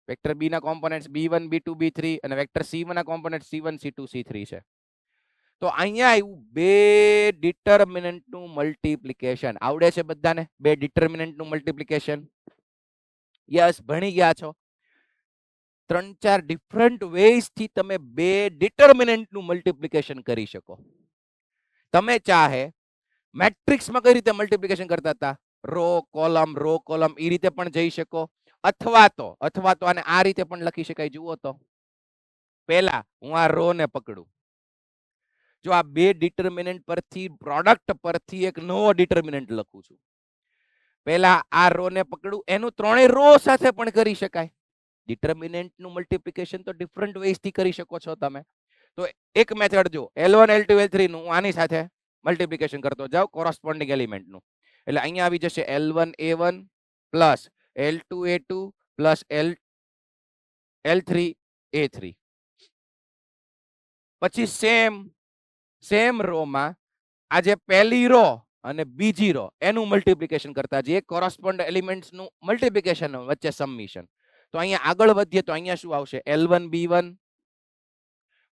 vector B ના કોમ્પોનેન્ટ્સ B1 B2 B3, અને વેક્ટર C1 ના કોમ્પોનેન્ટ્સ C1 C2 C3 છે. તો અહીંયા આવ્યું બે ડિટર્મિનન્ટ નું મલ્ટીપ્લિકેશન. આવડે છે બધાને બે ડિટર્મિનન્ટ નું મલ્ટીપ્લિકેશન? યસ, ભણી ગયા છો. 3-4 ડિફરન્ટ વેઝ થી તમે બે ડિટર્મિનન્ટ નું મલ્ટીપ્લિકેશન કરી શકો. તમે ચાહે મેટ્રિક્સમાં કઈ રીતે મલ્ટીપ્લિકેશન કરતા હતા? રો કોલમ એ રીતે પણ જઈ શકો, અથવા તો આને આ રીતે પણ લખી શકાય. જુઓ તો પહેલા હું આ રો ને પકડું, જો આ બે ડિટર્મિનન્ટ પરથી પ્રોડક્ટ પરથી એક નવો ડિટર્મિનન્ટ લખું છું. પહેલા આ રો ને પકડું, એનું ત્રણેય રો સાથે પણ કરી શકાય. ડિટર્મિનન્ટ નું મલ્ટિપ્લિકેશન તો ડિફરન્ટ વેઝ થી કરી શકો છો તમે. તો એક મેથડ જો L1 L2 L3 નું આની સાથે મલ્ટિપ્લિકેશન કરતો જાવ કોરોસ્પોન્ડિંગ એલિમેન્ટ નું, એટલે અહીંયા આવી જશે L1 A1 plus L2 A2 plus L3 A3. પછી સેમ રો માં આ જે પહેલી રો અને બીજી રો એનું મલ્ટિપ્લિકેશન કરતા જઈએ, કોરોસ્પોન્ડ એલિમેન્ટ્સ નું મલ્ટિપ્લિકેશન વચ્ચે સબમિશન. તો અહીંયા આગળ વધીએ તો અહીંયા શું આવશે? L1 B1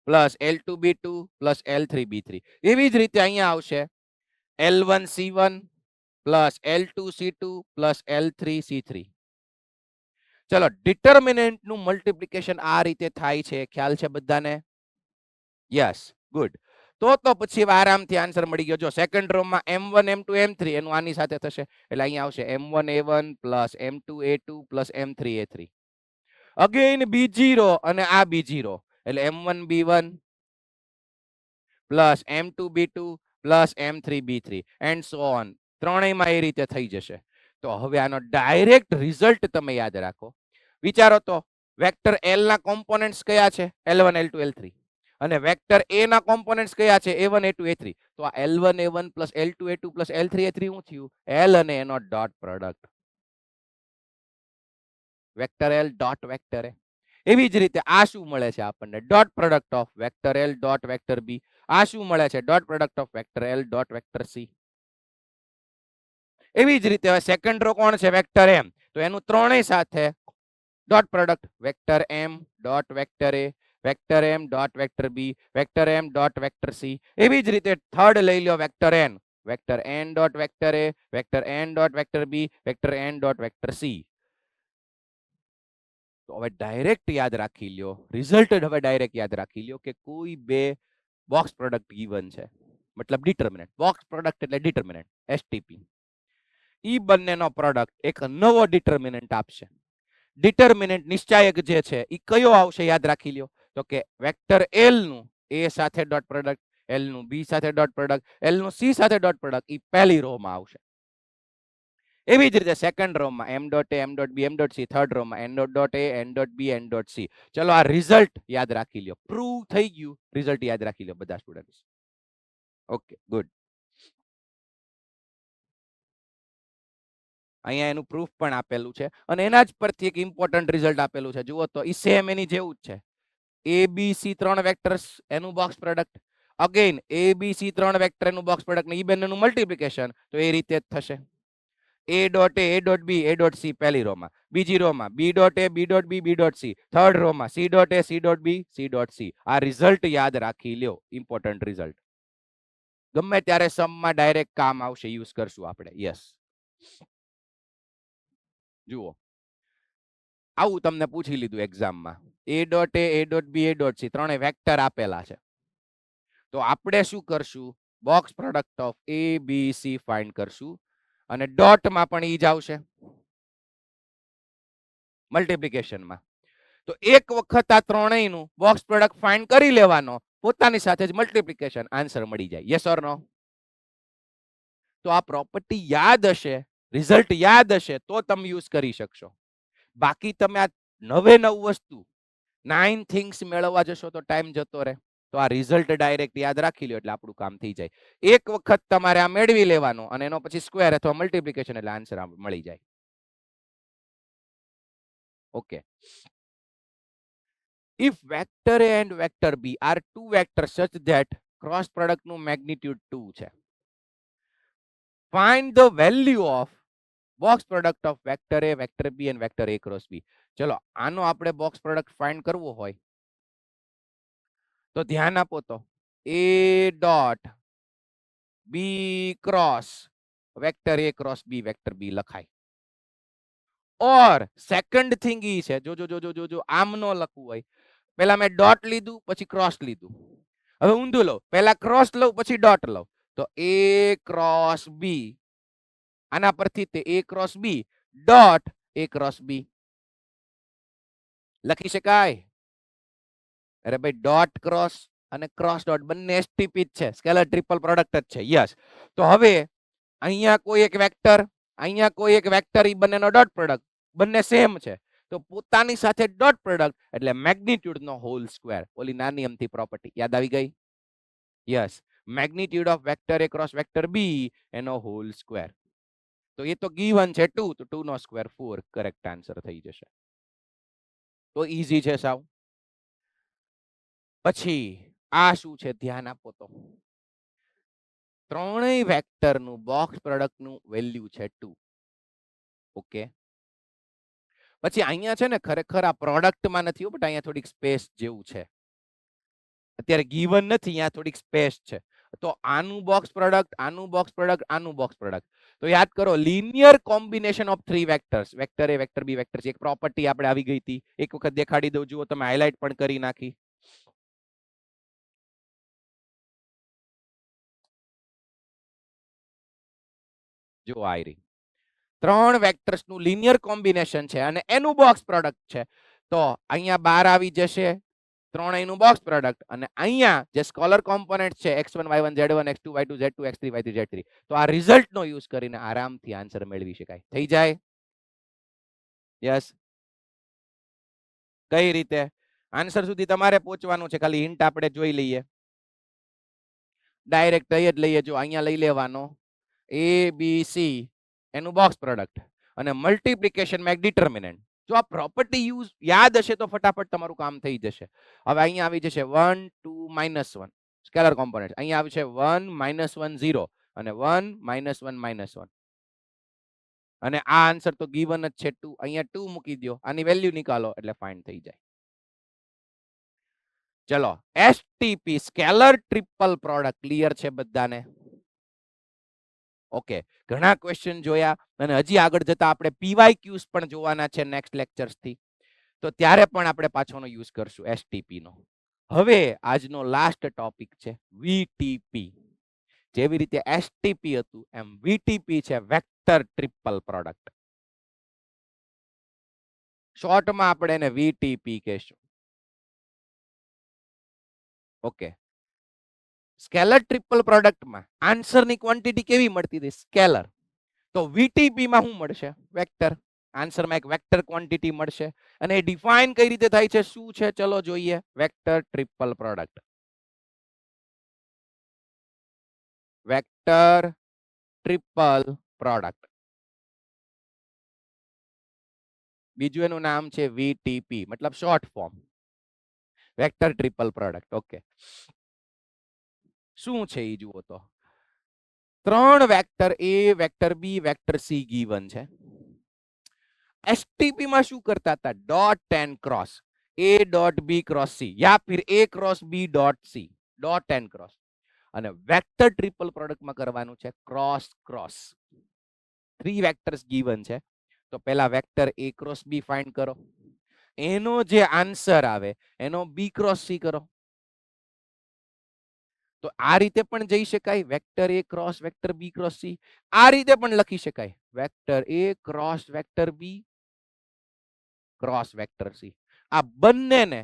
plus L2 B2 plus L3 B3. એવી જ રીતે અહીંયા આવશે L1 C1 plus L2 C2 plus L3 C3. ચલો, ડિટર્મિનન્ટ નું મલ્ટિપ્લિકેશન આ રીતે થાય છે, ખ્યાલ છે બધાને? Yes, good. તો પછી આરામથી આન્સર મળી ગયો. જો સેકન્ડ રો માં M1 M2 M3 એનું આની સાથે થશે, એટલે અહીંયા આવશે M1 A1 plus M2 A2 plus M3 A3. Again બીજી રો અને આ બીજી રો, એટલે M1 B1 plus M2 B2 plus M3 B3 and so on. ત્રણેયમાં એ રીતે થઈ જશે. તો હવે આનો ડાયરેક્ટ રિઝલ્ટ તમે યાદ રાખો. વિચારો તો વેક્ટર L ના કોમ્પોનેન્ટ્સ કયા છે? L1 L2 L3. અને વેક્ટર A ના કોમ્પોનેન્ટ્સ કયા છે? A1 A2 A3. તો આ L1 A1 plus L2 A2 plus L3 A3 શું થયું? L અને એનો dot product. Vector L dot vector A. એવી જ રીતે આ શું મળે છે આપણને? Dot product of vector L dot vector B. આ શું મળે છે? Dot product of vector L dot vector C. એવી જ રીતે હવે સેકન્ડ રો કોણ છે? Vector M. તો એનું ત્રણેય સાથે dot product vector M dot vector A, vector M dot vector B, vector M dot vector C. એવી જ રીતે થર્ડ લઈ લો vector N, vector N dot vector A, vector N dot vector B, vector N dot vector C. તો હવે direct યાદ રાખી લ્યો, રિઝલ્ટ હવે ડાયરેક્ટ યાદ રાખી લ્યો કે કોઈ બે બોક્સ પ્રોડક્ટ ગીવન છે, મતલબ ડિટર્મિનન્ટ. બોક્સ પ્રોડક્ટ એટલે ડિટર્મિનન્ટ STP. ઈ બંનેનો પ્રોડક્ટ એક નવો ડિટર્મિનન્ટ આપશે. ડિટર્મિનન્ટ નિશ્ચાયક જે છે ઈ કયો આવશે યાદ રાખી લ્યો, તો કે વેક્ટર L નું A સાથે ડોટ પ્રોડક્ટ, L નું B સાથે ડોટ પ્રોડક્ટ, L નું C સાથે ડોટ પ્રોડક્ટ ઈ પહેલી રો માં આવશે. એવી જ રીતે સેકન્ડ રો માં M dot A, M dot B, M dot C, third row માં N dot A, N dot B, N dot C. ચલો આ રિઝલ્ટ યાદ રાખી લ્યો. પ્રૂવ થઈ ગયું. રિઝલ્ટ યાદ રાખી લ્યો બધા સ્ટુડન્ટ્સ. Okay, good. અહીંયા એનું પ્રૂફ પણ આપેલું છે અને એના જ પરથી એક ઇમ્પોર્ટન્ટ રિઝલ્ટ આપેલું છે. જુઓ તો ઈ સેમ એની જેવું જ છે. ABC 3 વેક્ટર્સ એનું box product, again ABC 3 vector એનું બોક્સ પ્રોડક્ટ ને ઈ બંનેનું મલ્ટિપ્લિકેશન તો એ રીતે જ થશે. A dot A, A dot B, A dot C પહેલી રો માં, બીજી રો માં B dot A, B dot B, B dot C, third row માં C dot A, C dot B, C dot C. આ result યાદ રાખી લ્યો, important result. ગમે ત્યારે સમમાં ડાયરેક્ટ કામ આવશે, યુઝ કરશું આપણે. યસ. જુઓ, આવું તમને પૂછી લીધું એક્ઝામમાં. A dot A, A dot B, A dot C ત્રણેય વેક્ટર આપેલા છે. તો આપણે શું કરશું? Box product of A B C find કરશું અને ડોટ માં પણ ઈ જ આવશે મલ્ટિપ્લિકેશનમાં. તો એક વખત આ ત્રણેયનું બોક્સ પ્રોડક્ટ ફાઇન્ડ કરી લેવાનો, પોતાની સાથે જ મલ્ટિપ્લિકેશન, આન્સર મળી જાય. યસ ઓર નો? તો આ પ્રોપર્ટી યાદ હશે, રિઝલ્ટ યાદ હશે તો તમે યુઝ કરી શકશો. બાકી તમે આ નવે નવ વસ્તુ 9 થિંગ્સ મેળવવા જશો તો ટાઈમ જતો રહે. તો આ રિઝલ્ટ ડાયરેક્ટ યાદ રાખી લ્યો એટલે આપણું કામ થઈ જાય. એક વખત તમારે આ મેળવી લેવાનો અને એનો પછી સ્ક્વેર અથવા મલ્ટિપ્લિકેશન એટલે આન્સર મળી જાય. Okay. If vector A and vector B are two vectors such that cross product નું magnitude 2 છે, find the value of box product of vector A, vector B and vector A cross B. ચલો આનો આપણે box product find કરવો હોય તો ધ્યાન આપો તો A dot B cross vector A cross B vector B લખાય. ઓર સેકન્ડ થિંગ ઈ છે, જો જો જો જો જો આમ નો લખવું હોય, પહેલા મેં ડોટ લીધું પછી ક્રોસ લીધું. હવે ઊંધું લઉં, પહેલા ક્રોસ લઉં પછી ડોટ લઉં. તો A ક્રોસ B આના પરથી તે A cross B dot A cross B લખી શકાય. અરે ભાઈ ડોટ ક્રોસ અને ક્રોસ ડોટ બંને એસટીપી જ છે, સ્કેલર ટ્રિપલ પ્રોડક્ટ જ છે. યસ. તો હવે અહીંયા કોઈ એક વેક્ટર, અહીંયા કોઈ એક વેક્ટર, ઈ બંનેનો ડોટ પ્રોડક્ટ, બંને સેમ છે તો પોતાની સાથે ડોટ પ્રોડક્ટ એટલે મેગ્નિટ્યુડ નો હોલ સ્ક્વેર. ઓલી નાની અમથી પ્રોપર્ટી યાદ આવી ગઈ? Yes, magnitude of vector A cross vector B એનો હોલ સ્ક્વેર. તો એ તો ગીવન છે 2, તો 2 નો સ્ક્વેર 4 કરેક્ટ આન્સર થઈ જશે. તો ઈઝી છે સાવ. પછી આ શું છે ધ્યાન આપો તો, ત્રણેય વેક્ટર નું બોક્સ પ્રોડક્ટ નું વેલ્યુ છે 2. ઓકે, પછી અહીંયા છે ને ખરેખર આ પ્રોડક્ટમાં નથી બટ અહીંયા થોડીક સ્પેસ જેવું છે. અત્યારે ગીવન નથી, અહીંયા થોડીક સ્પેસ છે. તો આનું બોક્સ પ્રોડક્ટ, આનું બોક્સ પ્રોડક્ટ, આનું બોક્સ પ્રોડક્ટ. તો યાદ કરો linear combination of 3 vectors, vector A vector B vector C. એક પ્રોપર્ટી આપણે આવી ગઈ હતી, એક વખત દેખાડી દઉં, જુઓ તમે હાઇલાઇટ પણ કરી નાખી. જો આ રહી, ત્રણ વેક્ટર્સ નું લિનિયર કોમ્બિનેશન છે અને એનું બોક્સ પ્રોડક્ટ છે. તો અહીંયા 12 આવી જશે ત્રણેયનું બોક્સ પ્રોડક્ટ, અને અહીંયા જે સ્કોલર કોમ્પોનેન્ટ છે x1 y1 z1 x2 y2 z2 x3 y3 z3, તો આ રિઝલ્ટ નો યુઝ કરીને આરામથી આન્સર મેળવી શકાય. થઈ જાય? યસ. કઈ રીતે આન્સર સુધી તમારે પહોંચવાનું છે, ખાલી હિન્ટ આપણે જોઈ લઈએ. ડાયરેક્ટ જ લઈએ. જો અહીંયા લઈ લેવાનો A B C એનું બોક્સ પ્રોડક્ટ અને મલ્ટીપ્લિકેશન માં એક ડિટર્મિનન્ટ. જો આ પ્રોપર્ટી યુઝ યાદ હશે તો ફટાફટ તમારું કામ થઈ જશે. હવે અહીંયા આવી જશે 1 2 -1 સ્કેલર કોમ્પોનન્ટ, અહીંયા આવશે 1 -1 0 અને 1 -1 -1, અને આ આન્સર તો ગીવન જ છે 2. અહીંયા 2 મૂકી દો, આની વેલ્યુ નીકાળો એટલે ફાઇન્ડ થઈ જાય. ચલો, STP scalar triple product clear છે બધાને? ઓકે, ઘણા ક્વેશ્ચન જોયા અને હજી આગળ જતા આપણે પીવાયક્યુઝ પણ જોવાના છે નેક્સ્ટ લેક્ચર્સ થી, તો ત્યારે પણ આપણે પાછોનો યુઝ કરશું એસટીપી નો. હવે આજનો લાસ્ટ ટોપિક છે વીટીપી. જેવી રીતે એસટીપી હતું એમ વીટીપી છે વેક્ટર ટ્રિપલ પ્રોડક્ટ. શોર્ટમાં આપણે એને વીટીપી કહેશું. ઓકે, સ્કેલર ટ્રિપલ પ્રોડક્ટમાં આન્સરની ક્વોન્ટિટી કેવી મળતી હતી? સ્કેલર. તો વીટીપી માં શું મળશે? વેક્ટર. આન્સરમાં એક વેક્ટર ક્વોન્ટિટી મળશે, અને એ ડિફાઇન કઈ રીતે થાય છે, શું છે, ચલો જોઈએ. Vector triple product, vector triple product, બીજું એનું નામ છે વીટીપી, મતલબ short form vector triple product. Okay, શું છે એ જુઓ તો, ત્રણ vector A vector B vector C given છે. एसटीपी માં શું કરતા હતા? Dot and cross, A dot B cross C yeah Phir A cross B dot C, dot and cross. અને વેક્ટર ટ્રિપલ પ્રોડક્ટ માં કરવાનું છે ક્રોસ ક્રોસ. 3 વેક્ટર્સ ગીવન છે, તો પહેલા vector A cross B find કરો, એનો જે આન્સર આવે એનો B ક્રોસ C કરો. તો આ રીતે પણ જઈ શકાય, vector A cross vector B cross C. આ રીતે પણ લખી શકાય, vector A cross vector B cross vector C. આ બંનેને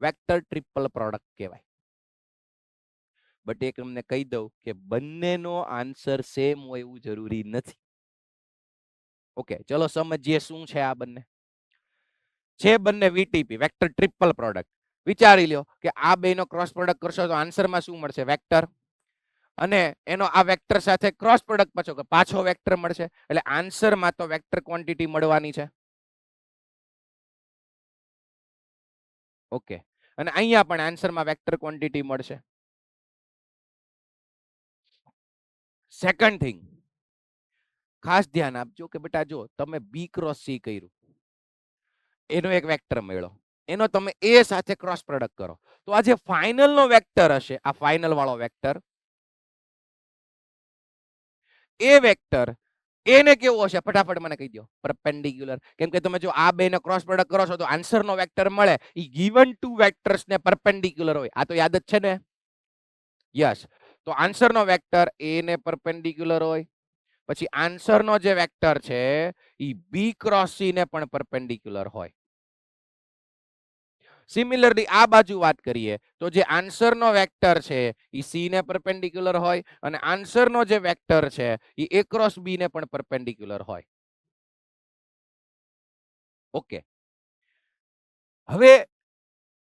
વેક્ટર ટ્રિપલ પ્રોડક્ટ કહેવાય. બટ એક તમને કહી દઉં કે બંનેનો આન્સર સેમ હોય એવું જરૂરી નથી. ઓકે, ચલો સમજીએ શું છે આ બંને. છે બંને વીટીપી વેક્ટર ટ્રિપલ પ્રોડક્ટ. વિચારી લ્યો કે આ બેનો ક્રોસ પ્રોડક્ટ કરશો તો આન્સરમાં શું મળશે? વેક્ટર. અને એનો આ વેક્ટર સાથે ક્રોસ પ્રોડક્ટ પાછો વેક્ટર મળશે, એટલે આન્સરમાં તો વેક્ટર ક્વોન્ટિટી મળવાની છે. ઓકે, અને અહીંયા પણ આન્સરમાં વેક્ટર ક્વોન્ટિટી મળશે. સેકન્ડ થિંગ ખાસ ધ્યાન આપજો કે બેટા જો તમે B ક્રોસ C કર્યું, એનો એક વેક્ટર મળ્યો, એનો તમે A સાથે ક્રોસ પ્રોડક્ટ કરો, તો આ જે ફાઇનલ નો વેક્ટર હશે, આ ફાઇનલ વાળો વેક્ટર, એ વેક્ટર એને કેવો હશે? ફટાફટ મને કહી દો. પરપેન્ડિક્યુલર. કેમ કે તમે જો આ બે ને ક્રોસ પ્રોડક્ટ કરો છો તો આન્સર નો વેક્ટર મળે ઈ ગિવન ટુ વેક્ટર્સ ને પરપેન્ડિક્યુલર હોય. આ તો યાદ જ છે ને? યસ. તો આન્સર નો વેક્ટર A ને પરપેન્ડિક્યુલર હોય, પછી આન્સરનો જે વેક્ટર છે ઈ બી ક્રોસ સી ને પણ પરપેન્ડિક્યુલર હોય. સિમિલરલી આ બાજુ વાત કરીએ તો જે આન્સરનો વેક્ટર છે ઈ સી ને પરપેન્ડિક્યુલર હોય અને આન્સરનો જે વેક્ટર છે ઈ એ ક્રોસ બી ને પણ પરપેન્ડિક્યુલર હોય. ઓકે, હવે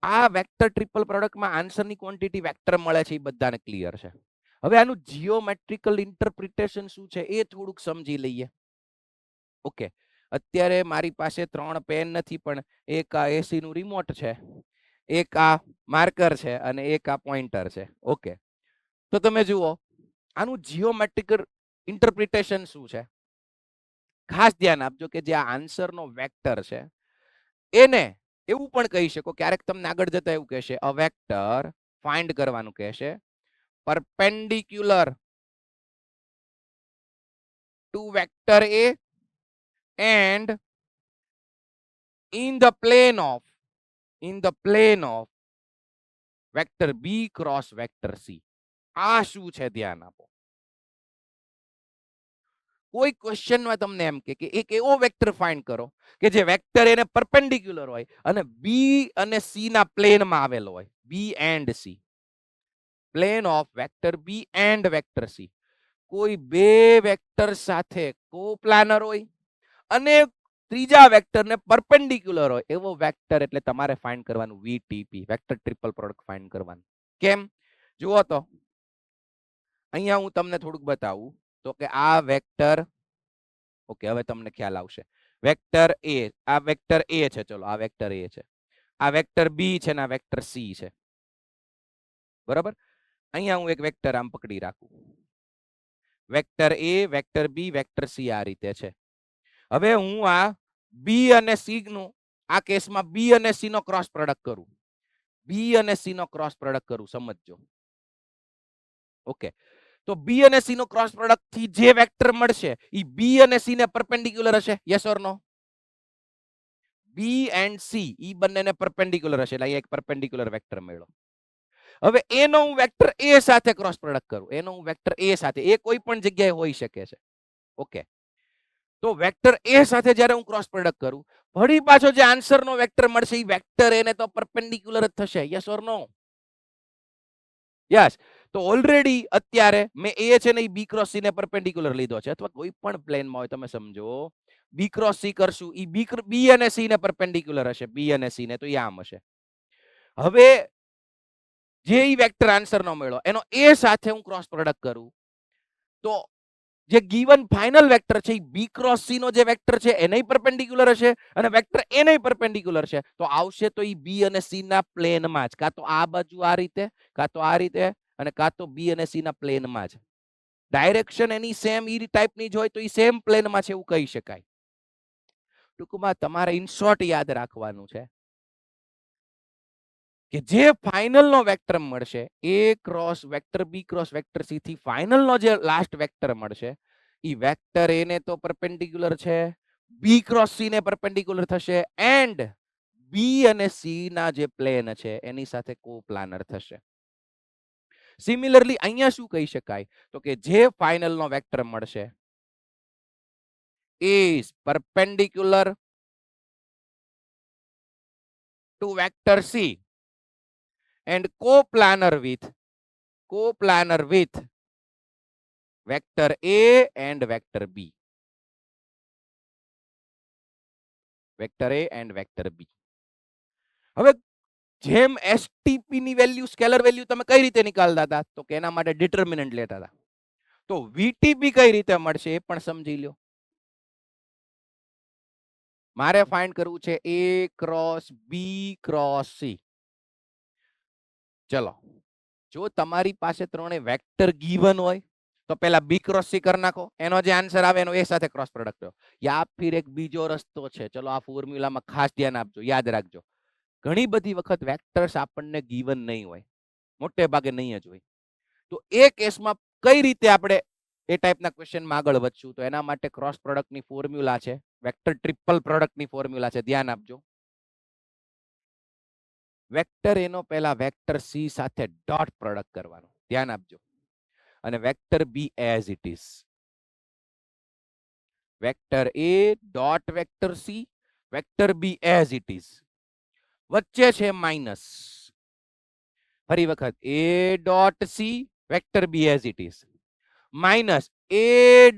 આ વેક્ટર ટ્રિપલ પ્રોડક્ટમાં આન્સરની ક્વોન્ટિટી વેક્ટર મળે છે એ બધાને ક્લિયર છે. હવે આનું જીઓમેટ્રિકલ ઇન્ટરપ્રિટેશન શું છે એ થોડુંક સમજી લઈએ. ઓકે, અત્યારે મારી પાસે 3 પેન નથી પણ એક આ એસી નું રિમોટ છે, એક આ માર્કર છે અને એક આ પોઇન્ટર છે. ઓકે, તો તમે જુઓ આનું જીઓમેટ્રિકલ ઇન્ટરપ્રિટેશન શું છે. ખાસ ધ્યાન આપજો કે જે આન્સરનો વેક્ટર છે એને એવું પણ કહી શકો, ક્યારેક તમને આગળ જતા એવું કહેશે અ વેક્ટર ફાઇન્ડ કરવાનું કહેશે perpendicular to vector A and in the plane of vector B cross vector C. આ શું છે ધ્યાન આપો. કોઈ ક્વેશ્ચનમાં તમને એમ કે એક એવો વેક્ટર ફાઇન્ડ કરો કે જે વેક્ટર એને પરપેન્ડિક્યુલર હોય અને બી અને સી ના પ્લેનમાં આવેલો હોય. B and C, plane of vector B and vector C. કોઈ બે વેક્ટર સાથે કોપ્લાનર હોય અને ત્રીજા વેક્ટરને પરપેન્ડિક્યુલર હોય એવો વેક્ટર એટલે તમારે ફાઇન્ડ કરવાનું VTP, vector triple product find કરવાનું. કેમ? જુઓ તો અહીંયા હું તમને થોડુંક બતાવું તો કે આ વેક્ટર, ઓકે હવે તમને ખ્યાલ આવશે. વેક્ટર એ, આ વેક્ટર એ છે, ચલો આ વેક્ટર એ છે, આ વેક્ટર બી છે ને આ વેક્ટર સી છે. બરાબર? અહીંયા હું એક વેક્ટર આમ પકડી રાખું, vector A, vector B, vector C આ રીતે છે. હવે હું આ બી અને સી નું, આ કેસમાં બી અને સી નો ક્રોસ પ્રોડક્ટ કરું, બી અને સી નો ક્રોસ પ્રોડક્ટ કરું, સમજજો. ઓકે, તો બી અને સી નો ક્રોસ પ્રોડક્ટ થી જે વેક્ટર મળશે ઈ બી અને સી ને પરપેન્ડિક્યુલર હશે. Yes or no? B and C ઈ બંનેને પરપેન્ડિક્યુલર હશે એટલે અહીંયા એક પરપેન્ડિક્યુલર વેક્ટર મળ્યો. હવે એનો હું વેક્ટર એ સાથે ક્રોસ પ્રોડક્ટ કરું, એનો હું વેક્ટર એ સાથે, એ કોઈ પણ જગ્યાએ હોઈ શકે છે. ઓકે, તો વેક્ટર એ સાથે જ્યારે હું ક્રોસ પ્રોડક્ટ કરું, ફરી પાછો જે આન્સરનો વેક્ટર મળશે એ વેક્ટર એને તો પરપેન્ડિક્યુલર જ થશે. Yes or no? યસ. તો ઓલરેડી અત્યારે મેં એ છે ને એ બી ક્રોસ સી ને પરપેન્ડિક્યુલર લીધો છે, અથવા કોઈ પણ પ્લેનમાં હોય તમે સમજો બી ક્રોસ સી કરશું ઈ બી અને સી ને પરપેન્ડિક્યુલર હશે, બી અને સી ને, તો એ આમ હશે. હવે જે ઈ વેક્ટર આન્સર નો મળ્યો એનો એ સાથે હું ક્રોસ પ્રોડક્ટ કરું તો જે ગીવન ફાઇનલ વેક્ટર છે એ બી ક્રોસ સી નો જે વેક્ટર છે એને પરપેન્ડિક્યુલર હશે અને વેક્ટર એને પરપેન્ડિક્યુલર છે, તો આવશે તો ઈ બી અને સી ના પ્લેનમાં જ, કાં તો આ બાજુ આ રીતે, કાં તો આ રીતે, અને કાં તો બી અને સી ના પ્લેનમાં જ. ડાયરેક્શન એની સેમ ઈ ટાઈપની જ હોય તો ઈ સેમ પ્લેનમાં છે એવું કહી શકાય. ટૂંકમાં તમારે ઇન શોર્ટ યાદ રાખવાનું છે કે જે ફાઇનલ નો વેક્ટર મળશે A cross vector B cross vector C થી ફાઇનલ નો જે લાસ્ટ વેક્ટર મળશે ઈ વેક્ટર એ ને તો પરપેન્ડિક્યુલર છે, બી ક્રોસ સી ને પરપેન્ડિક્યુલર થશે એન્ડ બી અને સી ના જે પ્લેન છે એની સાથે કોપ્લાનર થશે. સિમિલરલી અહીંયા શું કહી શકાય તો કે જે ફાઇનલ નો વેક્ટર મળશે is perpendicular to vector C and coplanar with vector A and vector B. Vector A and vector B. હવે જેમ એસટીપી ની વેલ્યુ, સ્કેલર વેલ્યુ તમે કઈ રીતે નીકાળતા હતા તો કે એના માટે ડિટર્મિનન્ટ લેતા હતા, તો વીટીપી કઈ રીતે મળશે એ પણ સમજી લ્યો. મારે ફાઇન્ડ કરવું છે A cross B cross C. ચલો, જો તમારી પાસે ત્રણે વેક્ટર ગીવન હોય તો પેલા બી ક્રોસ સી કરી નાખો, એનો જે આન્સર આવે એનો એ સાથે ક્રોસ પ્રોડક્ટ કરો. યા ફિર એક બીજો રસ્તો છે, ચલો આ ફોર્મ્યુલામાં ખાસ ધ્યાન આપજો, યાદ રાખજો. ઘણી બધી વખત વેક્ટર્સ આપણને ગીવન નહીં હોય, મોટે ભાગે નહીં જ હોય, તો એ કેસમાં કઈ રીતે આપણે એ ટાઈપના ક્વેશ્ચનમાં આગળ વધશું, તો એના માટે ક્રોસ પ્રોડક્ટની ફોર્મ્યુલા છે, વેક્ટર ટ્રિપલ પ્રોડક્ટની ફોર્મ્યુલા છે, ધ્યાન આપજો. વેક્ટર એનો પહેલા વેક્ટર સી સાથે ડોટ પ્રોડક્ટ કરવાનો, ધ્યાન આપજો, અને vector B as it is. Vector A dot vector C, vector B as it is, વચ્ચે છે માઇનસ. ફરી વખત A dot C, vector B as it is, minus A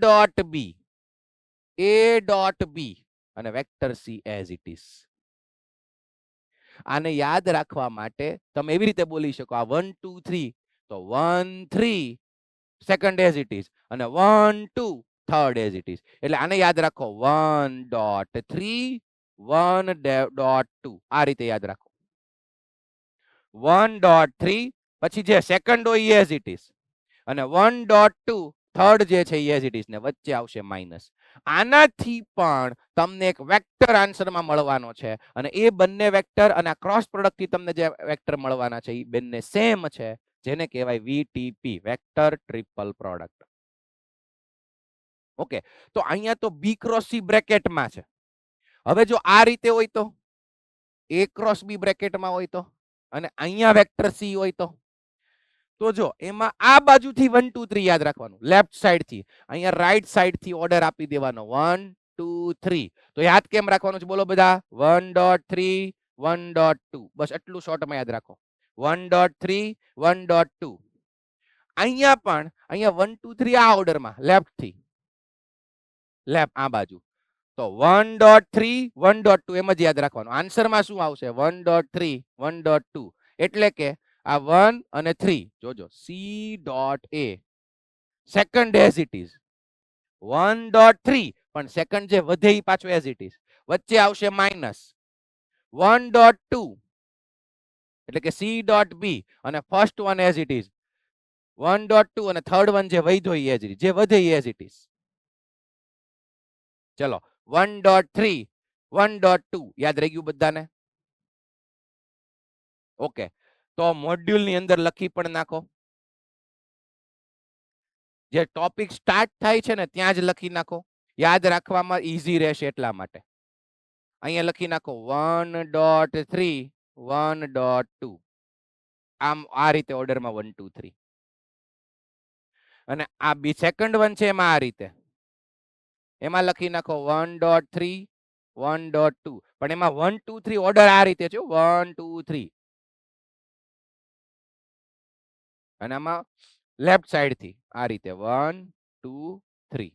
dot B, A dot B અને vector C as it is. આને યાદ રાખવા માટે તમે એવી રીતે બોલી શકો, આ 1 2 3 તો 1 3 સેકન્ડ એઝ ઇટ ઇઝ અને 1 2 થર્ડ એઝ ઇટ ઇઝ. એટલે આને યાદ રાખો 1.3 1.2 આ રીતે યાદ રાખો. 1.3 પછી જે સેકન્ડ હોય એઝ ઇટ ઇઝ અને 1.2 થર્ડ જે છે એઝ ઇટ ઇઝ ને વચ્ચે આવશે માઇનસ. આનાથી પણ તમને એક વેક્ટર આન્સરમાં મળવાનો છે અને એ બંને વેક્ટર અને આ ક્રોસ પ્રોડક્ટ થી તમને જે વેક્ટર મળવાના છે એ બંને સેમ છે, જેને કહેવાય VTP, vector triple product. Okay, તો અહીંયા તો બી ક્રોસ સી બ્રેકેટમાં છે. હવે જો આ રીતે હોય તો એ ક્રોસ બી બ્રેકેટમાં હોય તો અને અહીંયા વેક્ટર સી હોય તો જો એમાં આ બાજુથી 1 2 3 યાદ રાખવાનું, લેફ્ટ સાઈડ થી અહીંયા રાઈટ સાઈડ થી ઓર્ડર આપી દેવાનો 1 2 3. તો યાદ કેમ રાખવાનું છે બોલો બધા? 1.3 1.2 બસ એટલું શોર્ટમાં યાદ રાખો. 1.3 1.2. અહીંયા પણ અહીંયા 1 2 3 આ ઓર્ડરમાં લેફ્ટ થી લેફ્ટ આ બાજુ. તો 1.3 1.2 એમ જ યાદ રાખવાનું. આન્સરમાં શું આવશે? 1.3 1.2. એટલે કે આ 1 અને 3 જોજો, C dot A second as it is 1.3 પણ સેકન્ડ જે વધે એ પાછો એઝ ઇટ ઇઝ, વચ્ચે આવશે માઇનસ 1.2 એટલે કે સી ડોટ બી અને first one as it is 1.2 અને થર્ડ વન જે વધ્યો એ એઝ ઇટ ઇઝ, જે વધે એ એઝ ઇટ ઇઝ. ચલો 1.3 1.2 યાદ રહી ગયું બધાને? ઓકે, તો મોડ્યુલ ની અંદર લખી પણ નાખો. જે ટોપિક સ્ટાર્ટ થાય છે ને ત્યાં જ લખી નાખો, યાદ રાખવામાં ઈઝી રહેશે એટલા માટે. અહીંયા લખી નાખો 1.3 1.2. આમ આ રીતે ઓર્ડરમાં 1 2 3 અને આ બી સેકન્ડ વન છે એમાં આ રીતે એમાં લખી નાખો 1.3 1.2. પણ એમાં 1 2 3 ઓર્ડર આ રીતે છે 1 2 3 અને આમાં લેફ્ટ સાઈડ થી આ રીતે 1 2 3.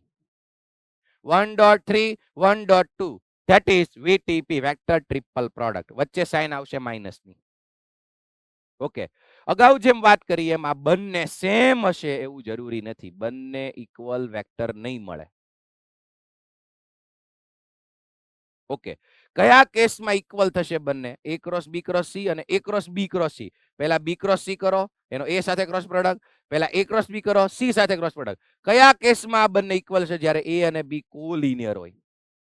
1.3 1.2 that is VTP, vector triple product. વચ્ચે સાઇન આવશે માઇનસ ની. ઓકે, અગાઉ જેમ વાત કરી એમ આ બંને સેમ હશે એવું જરૂરી નથી, બંને ઇક્વલ વેક્ટર નહીં મળે. ઓકે, કયા કેસમાં ઇક્વલ થશે બંને? એ ક્રોસ બી ક્રોસ સી અને એ ક્રોસ બી ક્રોસ સી. પહેલા બી ક્રોસ સી કરો, એનો એ સાથે ક્રોસ પ્રોડક્ટ, પહેલા એ ક્રોસ બી કરો, સી સાથે ક્રોસ પ્રોડક્ટ. કયા કેસમાં આ બંને ઇક્વલ છે? જ્યારે એ અને બી કોલિનિયર હોય,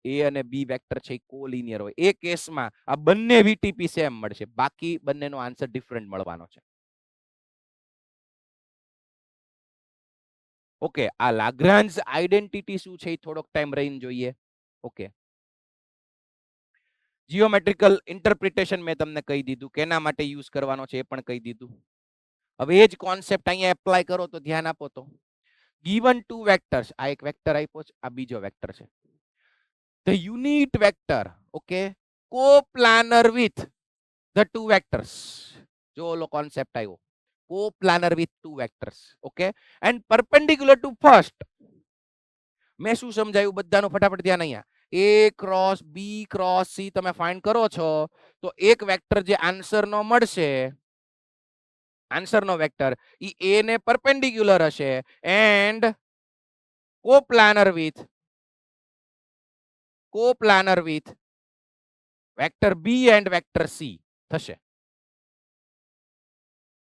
એ અને બી વેક્ટર છે કોલિનિયર હોય, એ કેસમાં આ બંને વીટીપી સેમ મળશે, બાકી બંનેનો આન્સર ડિફરન્ટ મળવાનો છે. ઓકે, આ લાગ્રાન્જ આઇડેન્ટિટી શું છે એ થોડોક ટાઈમ રહીને જોઈએ. ઓકે, જીઓમેટ્રિકલ ઇન્ટરપ્રિટેશન મેં તમને કહી દીધું, કેના માટે યુઝ કરવાનો છે એ પણ કહી દીધું. હવે એ જ કોન્સેપ્ટ અહીંયા એપ્લાય કરો તો ધ્યાન આપો તો given two vectors, આ એક વેક્ટર આપ્યો છે, આ બીજો વેક્ટર છે. The unit vector, okay, co-planar with the two vectors. જો ઓલો કોન્સેપ્ટ આવ્યો, co-planar with two vectors, okay, and perpendicular to first. મેં શું સમજાયું બધાનું ફટાફટ ધ્યાન અહીંયા. A cross B cross C તમે ફાઇન્ડ કરો છો તો એક વેક્ટર જે આન્સર નો મળશે, આન્સર નો વેક્ટર ઈ એ ને પરપેન્ડિક્યુલર હશે and coplanar with vector B and vector C થશે.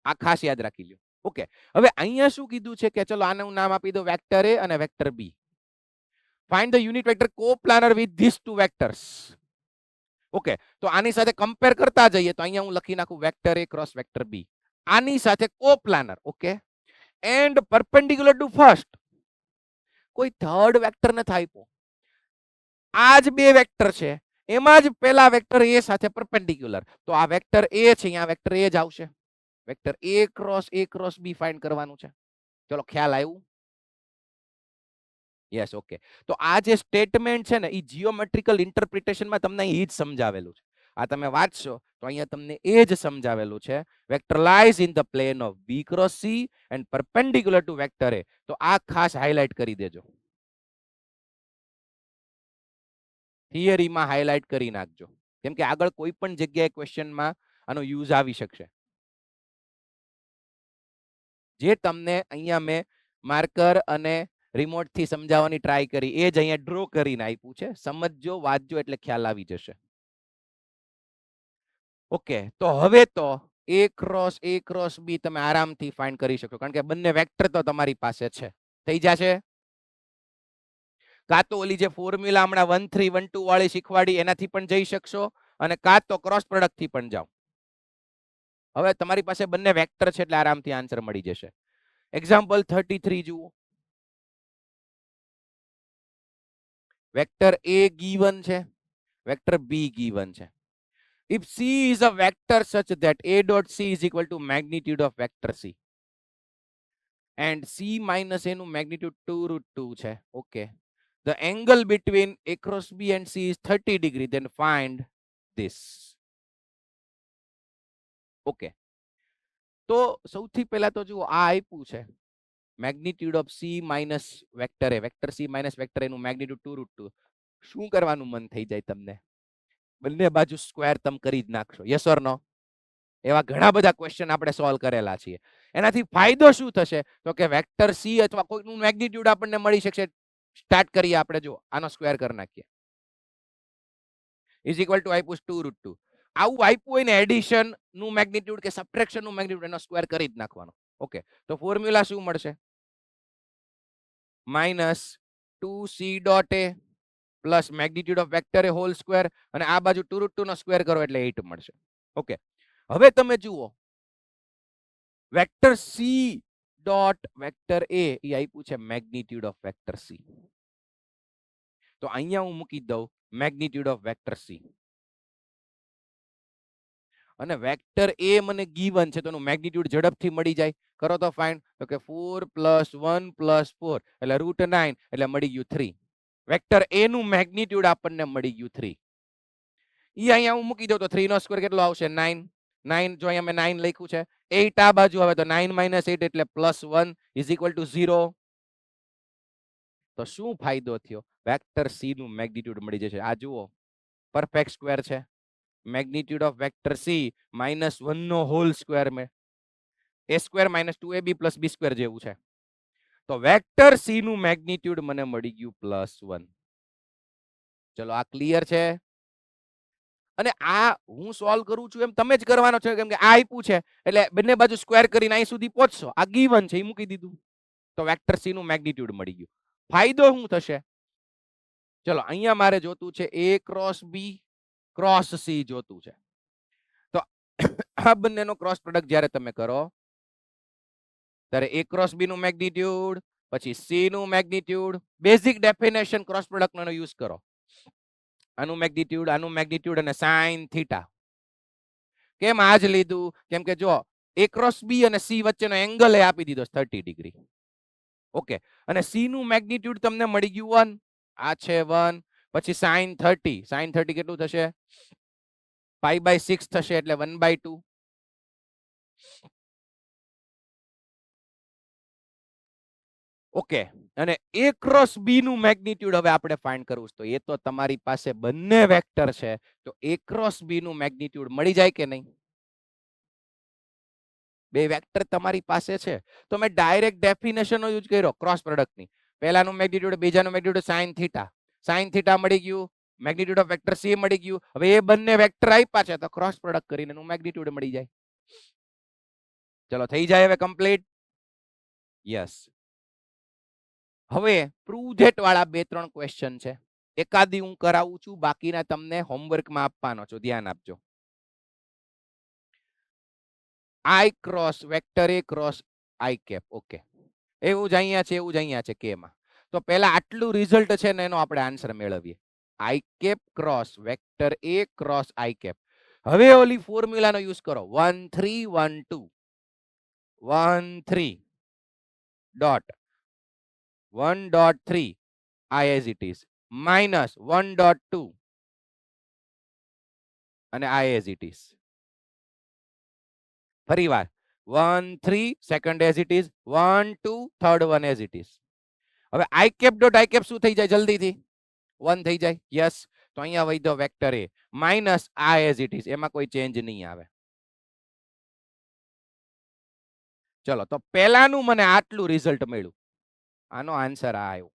આ ખાસ યાદ રાખી લ્યો. ઓકે, હવે અહીંયા શું કીધું છે કે ચલો આનું નામ આપી દો વેક્ટર એ અને vector B. Find the unit vector coplanar with these two vectors. Okay, તો આની સાથે કમ્પેર કરતા જઈએ તો અહીંયા હું લખી નાખું vector A cross vector B, આની સાથે coplanar, okay, and perpendicular to first. કોઈ થર્ડ વેક્ટર નથી આપ્યો, આ જ બે વેક્ટર છે, એમાં જ પેલા વેક્ટર એ સાથે પરપેન્ડિક્યુલર, તો આ વેક્ટર એ છે, અહીંયા વેક્ટર એ જ આવશે. Vector A cross B find કરવાનું છે. ચલો ખ્યાલ આવ્યું? Yes, okay. તો આ જે સ્ટેટમેન્ટ છે ને એ જીઓમેટ્રિકલ ઇન્ટરપ્રિટેશનમાં તમને અહીં જ સમજાવેલું છે. આ તમે વાંચશો તો અહીંયા તમને એ જ સમજાવેલું છે. Vector lies in the plane of B cross C and perpendicular to vector A. તો આ ખાસ હાઇલાઇટ કરી દેજો. થિયરીમાં હાઇલાઇટ કરી નાખજો, કેમ કે આગળ કોઈ પણ જગ્યાએ ક્વેશ્ચનમાં આનો યુઝ આવી શકશે. જે તમને અહીંયા મેં માર્કર અને રિમોટ થી સમજાવવાની ટ્રાય કરી એ જ અહીંયા ડ્રો કરીને આપ્યું છે. સમજજો, વાંચજો એટલે ખ્યાલ આવી જશે. ઓકે, તો હવે તો A ક્રોસ B તમે આરામથી ફાઇન્ડ કરી શકો, કારણ કે બંને વેક્ટર તો તમારી પાસે છે. થઈ જશે. કાં તો ઓલી જે ફોર્મ્યુલા હમણાં 1 3 1 2 વાળી શીખવાડી એનાથી પણ જઈ શકશો, અને કાં તો ક્રોસ પ્રોડક્ટ થી પણ જાઓ. હવે તમારી પાસે બંને વેક્ટર છે એટલે આરામથી આન્સર મળી જશે. એક્ઝામ્પલ 33 જુઓ. વેક્ટર A given છે, વેક્ટર B given છે. If C is a vector such that A dot C is equal to magnitude of vector C and C minus A નું magnitude 2√2 છે. Okay. The angle between A cross B and C is 30 degree. Then find this. Okay. તો સૌથી પહેલા તો જુઓ આ આપ્યું છે magnitude of C minus vector A. Vector C minus vector A નું મેગ્નિટ્યુડ 2√2. શું કરવાનું મન થઈ જાય તમને? બંને બાજુ સ્ક્વેર તમે કરી જ નાખશો. યસ ઓર નો? એવા ઘણા બધા ક્વેશ્ચન આપણે સોલ્વ કરેલા છીએ. એનાથી ફાયદો શું થશે તો કે વેક્ટર C અથવા કોઈનું મેગ્નિટ્યુડ આપણને મળી શકશે. સ્ટાર્ટ કરીએ આપણે, જો આનો સ્ક્વેર કરી નાખીએ. ઇઝ ઇક્વલ ટુ આપ્યું 2√2. આવું આપ્યું હોય ને એડિશન નું મેગ્નિટ્યુડ કે સબટ્રેક્શન નું મેગ્નિટ્યુડ એનો સ્ક્વેર કરી જ નાખવાનો. ઓકે, તો ફોર્મ્યુલા શું મળશે? Minus 2C dot A plus magnitude of vector A whole square, અને આ બાજુ 2√2 નો સ્ક્વેર કરો એટલે 8 મળશે. ઓકે, હવે તમે જુઓ vector C dot vector A એ આપ્યું છે મેગ્નિટ્યુડ ઓફ વેક્ટર C. તો અહીંયા હું મૂકી દઉં મેગ્નિટ્યુડ ઓફ વેક્ટર C, અને વેક્ટર A મને ગીવન છે તો એનું મેગ્નિટ્યુડ ઝડપથી મળી જાય. કરો તો ફાઇન્ડ. તો કે 4 + 1 + 4 એટલે √9 એટલે મળી ગયું 3. વેક્ટર A નું મેગ્નિટ્યુડ આપણને મળી ગયું 3. ઈ અહીંયા હું મૂકી દઉં તો 3 નો સ્ક્વેર કેટલો આવશે? 9. 9 જો અહીંયા મેં 9 લખ્યું છે. 8 આ બાજુ આવે તો 9 - 8 એટલે +1 = 0. તો શું ફાયદો થયો? વેક્ટર C નું મેગ્નિટ્યુડ મળી જશે. આ જુઓ પરફેક્ટ સ્ક્વેર છે. મેગ્નિટ્યુડ ઓફ વેક્ટર C -1 નો હોલ સ્ક્વેર में A² - 2AB + B² જેવું છે. તો વેક્ટર C નું મેગ્નિટ્યુડ મને મળી ગયું +1. ચલો આ ક્લિયર છે? અને આ હું સોલ્વ કરું છું એમ તમે જ કરવાનો છે, કેમ કે આ આપ્યું છે એટલે બંને બાજુ સ્ક્વેર કરીને અહીં સુધી પહોંચશો. આ ગીવન છે એ મૂકી દીધું તો વેક્ટર C નું મેગ્નિટ્યુડ મળી ગયું. ફાયદો શું થશે? ચલો અહીંયા મારે જોતું છે A cross B cross C જોતું છે. તો આ બંનેનો ક્રોસ પ્રોડક્ટ જ્યારે તમે કરો ત્યારે A ક્રોસ B નું મેગ્નિટ્યુડ પછી C નું મેગ્નિટ્યુડ, બેઝિક ડેફિનેશન ક્રોસ પ્રોડક્ટનો યુઝ કરો. આનું મેગ્નિટ્યુડ અને sin થીટા. કેમ આ જ લીધું? કેમ કે જો A ક્રોસ B અને C વચ્ચેનો એંગલ એ આપી દીધો 30 ડિગ્રી. ઓકે, અને C નું મેગ્નિટ્યુડ તમને મળી ગયું 1. આ છે 1. પછી sin 30. sin 30 કેટલું થશે? π/6 થશે એટલે 1/2. ઓકે, અને A ક્રોસ B નું મેગ્નિટ્યુડ હવે આપણે ફાઇન્ડ કરવું છે. તો એ તો તમારી પાસે બંને વેક્ટર છે તો A ક્રોસ B નું મેગ્નિટ્યુડ મળી જાય કે નહીં? બે વેક્ટર તમારી પાસે છે તો મેં ડાયરેક્ટ ડેફિનેશનનો યુઝ કર્યો ક્રોસ પ્રોડક્ટની. પહેલાનું મેગ્નિટ્યુડ બીજાનું magnitude sin theta. sin theta મળી ગયું, મેગ્નિટ્યુડ ઓફ વેક્ટર C મળી ગયું. હવે એ બંને વેક્ટર આપ્યા છે તો ક્રોસ પ્રોડક્ટ કરીને એનું મેગ્નિટ્યુડ મળી જાય. ચલો થઈ જાય હવે કમ્પ્લીટ. યસ. હવે પ્રૂવ ધેટ વાળા 2-3 ક્વેશ્ચન છે. એકાદી હું કરાવું છું, બાકીના તમને હોમવર્કમાં આપવાનો છો. ધ્યાન આપજો. I cross vector A cross I cap. Okay, એવું જ અહીંયા છે કે માં. તો પહેલા આટલું રિઝલ્ટ છે ને એનો આપણે આન્સર મેળવીએ. I cap cross vector A cross I cap. હવે ઓલી ફોર્મ્યુલાનો યુઝ કરો 1 3 1 2 1 3 ડોટ 1 ડોટ 3 આ એઝ ઇટ ઇઝ માઇનસ 1.2 અને આ એઝ ઇટ ઇઝ. ફરી વાર 1 3 second as it is 1 2 third one as it is. હવે I cap dot I cap શું થઈ જાય જલ્દીથી 1 થઈ જાય. યસ, તો અહીંયા વધ્યો વેક્ટર એ માઇનસ આ એઝ ઇટ ઇઝ, એમાં કોઈ ચેન્જ નહીં આવે. ચલો, તો પહેલાનું મને આટલું રિઝલ્ટ મળ્યું, આનો આન્સર આ આવ્યો.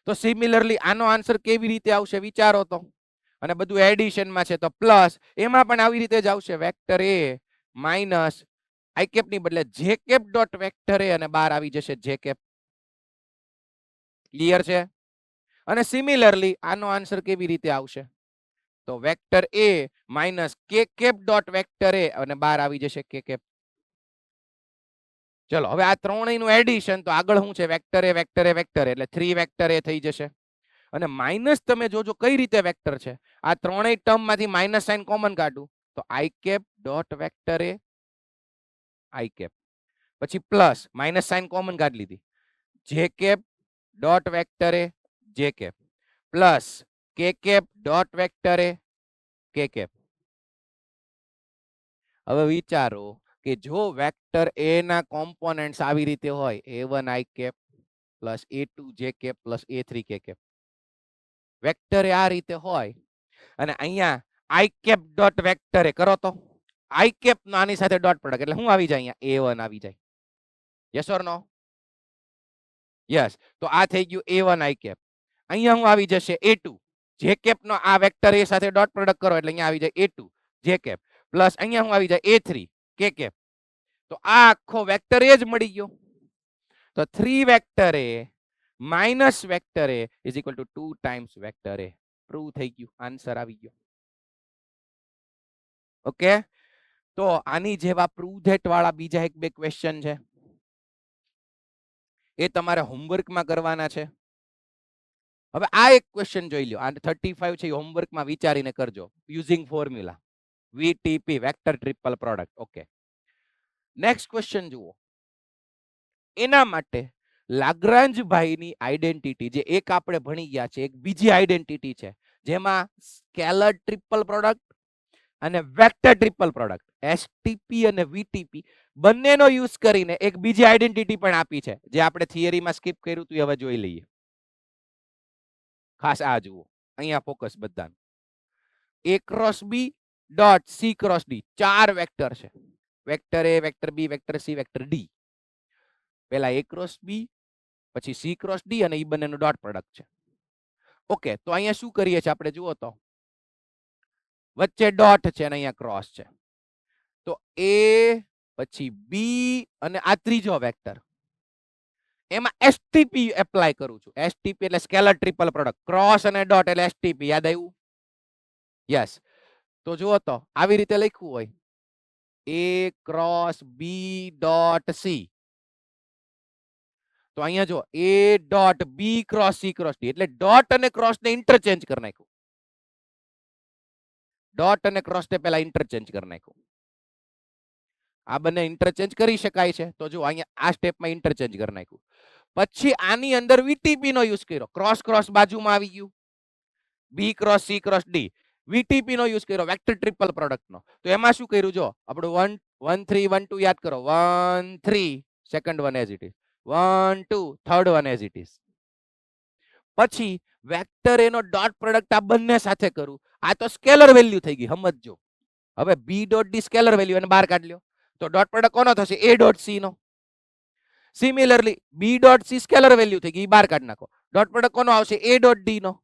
તો સિમિલરલી આનો આન્સર કેવી રીતે આવશે વિચારો તો. અને બધું એડિશનમાં છે તો પ્લસ, એમાં પણ આવી રીતે જ આવશે vector A minus I cap ની બદલે જે કેપ ડોટ વેક્ટર એ અને બહાર આવી જશે જે કેપ. ક્લિયર છે? અને સિમિલરલી આનો આન્સર કેવી રીતે આવશે તો vector A minus K cap dot vector A અને બહાર આવી જશે કે કેપ. ચલો, હવે આ ત્રણેયનું એડિશન, તો આગળ શું છે vector A vector A vector એટલે 3 વેક્ટર એ થઈ જશે. અને માઇનસ તમે જોજો કઈ રીતે વેક્ટર છે, આ ત્રણેય ટર્મ માંથી માઇનસ સાઇન કોમન કાઢું તો I cap dot vector A I cap, પછી પ્લસ માઇનસ સાઇન કોમન કાઢી લીધી J cap dot vector A J cap plus K cap dot vector A K cap. હવે વિચારો કે જો વેક્ટર એ ના કોમ્પોનેન્ટ્સ આવી રીતે હોય a1 આઈ કેપ પ્લસ a2 જે કેપ પ્લસ a3 કે કેપ, વેક્ટર એ આ રીતે હોય અને અહીંયા આઈ કેપ ડોટ વેક્ટર એ કરો તો આઈ કેપ નો આની સાથે ડોટ પ્રોડક્ટ એટલે શું આવી જાય અહીંયા a1 આવી જાય. Yes or no? યસ, તો આ થઈ ગયું a1 આઈ કેપ. અહીંયા હું આવી જશે a2 જે કેપ નો આ વેક્ટર એ સાથે ડોટ પ્રોડક્ટ કરો એટલે અહીંયા આવી જાય a2 જે કેપ પ્લસ અહીંયા હું આવી જાય a3 કે કેપ. તો આ આખો વેક્ટર એ જ મળી ગયો. તો 3 vector A minus vector A is equal two 2 times vector A. Prove થઈ ગયું, આન્સર આવી ગયો. ઓકે, તો આની જેવા પ્રૂવ ધેટ વાળા બીજા એક બે ક્વેશ્ચન છે, એ તમારે હોમવર્કમાં કરવાના છે. હવે આ એક ક્વેશ્ચન જોઈ લો, આ 35 છે, એ હોમવર્કમાં વિચારીને કરજો. Using formula VTP vector triple product. Okay, next question જુઓ. એના માટે લાગ્રાંજ ભાઈની આઈડેન્ટિટી જે એક આપણે ભણી ગયા છે, એક બીજી આઈડેન્ટિટી છે જેમાં સ્કેલર ટ્રિપલ પ્રોડક્ટ અને વેક્ટર ટ્રિપલ પ્રોડક્ટ STP અને VTP બંનેનો યુઝ કરીને એક બીજી આઈડેન્ટિટી પણ આપી છે જે આપણે થિયરીમાં સ્કીપ કર્યું હતું, એ હવે જોઈ લઈએ. ખાસ આ જુઓ, અહીંયા ફોકસ બધાનું. A cross B dot C cross D, 4 vector છે, vector A vector B vector C vector D. પહેલા A ક્રોસ B પછી C ક્રોસ D અને એ બંનેનો ડોટ પ્રોડક્ટ છે. ઓકે, તો અહીંયા શું કરીએ છીએ આપણે જુઓ તો વચ્ચે ડોટ છે અને અહીંયા ક્રોસ છે, તો A પછી B અને આ ત્રીજો વેક્ટર, એમાં STP એપ્લાય કરું છું. STP એટલે સ્કેલર ટ્રિપલ પ્રોડક્ટ, ક્રોસ અને ડોટ એટલે STP. યાદ આવ્યું? યસ, તો જુઓ તો આવી રીતે લખ્યું હોય A cross B dot C, તો અહીંયા જો A dot B cross C cross D એટલે ડોટ અને ક્રોસ ને ઇન્ટરચેન્જ કરી નાખ્યું. ડોટ અને ક્રોસ ને પહેલા ઇન્ટરચેન્જ કરી નાખ્યું. આ બંને ઇન્ટરચેન્જ કરી શકાય છે, તો જો અહીંયા આ સ્ટેપમાં ઇન્ટરચેન્જ કરી નાખ્યું. પછી આની અંદર VTP નો યુઝ કર્યો, ક્રોસ ક્રોસ બાજુમાં આવી ગયું, B cross C cross D. VTP નો યુઝ કર્યો વેક્ટર ટ્રિપલ પ્રોડક્ટ નો, તો એમાં શું કર્યું જો આપણું 1 3 1 2 યાદ કરો, 1 3 second one as it is, 1 2 third one as it is. પછી વેક્ટર એનો ડોટ પ્રોડક્ટ આ બંને સાથે કરું, આ તો સ્કેલર વેલ્યુ થઈ ગઈ, સમજજો. હવે B dot D scalar value અને બહાર કાઢ લ્યો, તો ડોટ પ્રોડક્ટ કોનો થશે? A ડોટ C નો. Similarly B dot C scalar value થઈ ગઈ, બહાર કાઢ નાખો, ડોટ પ્રોડક્ટ કોનો આવશે? A ડોટ D નો.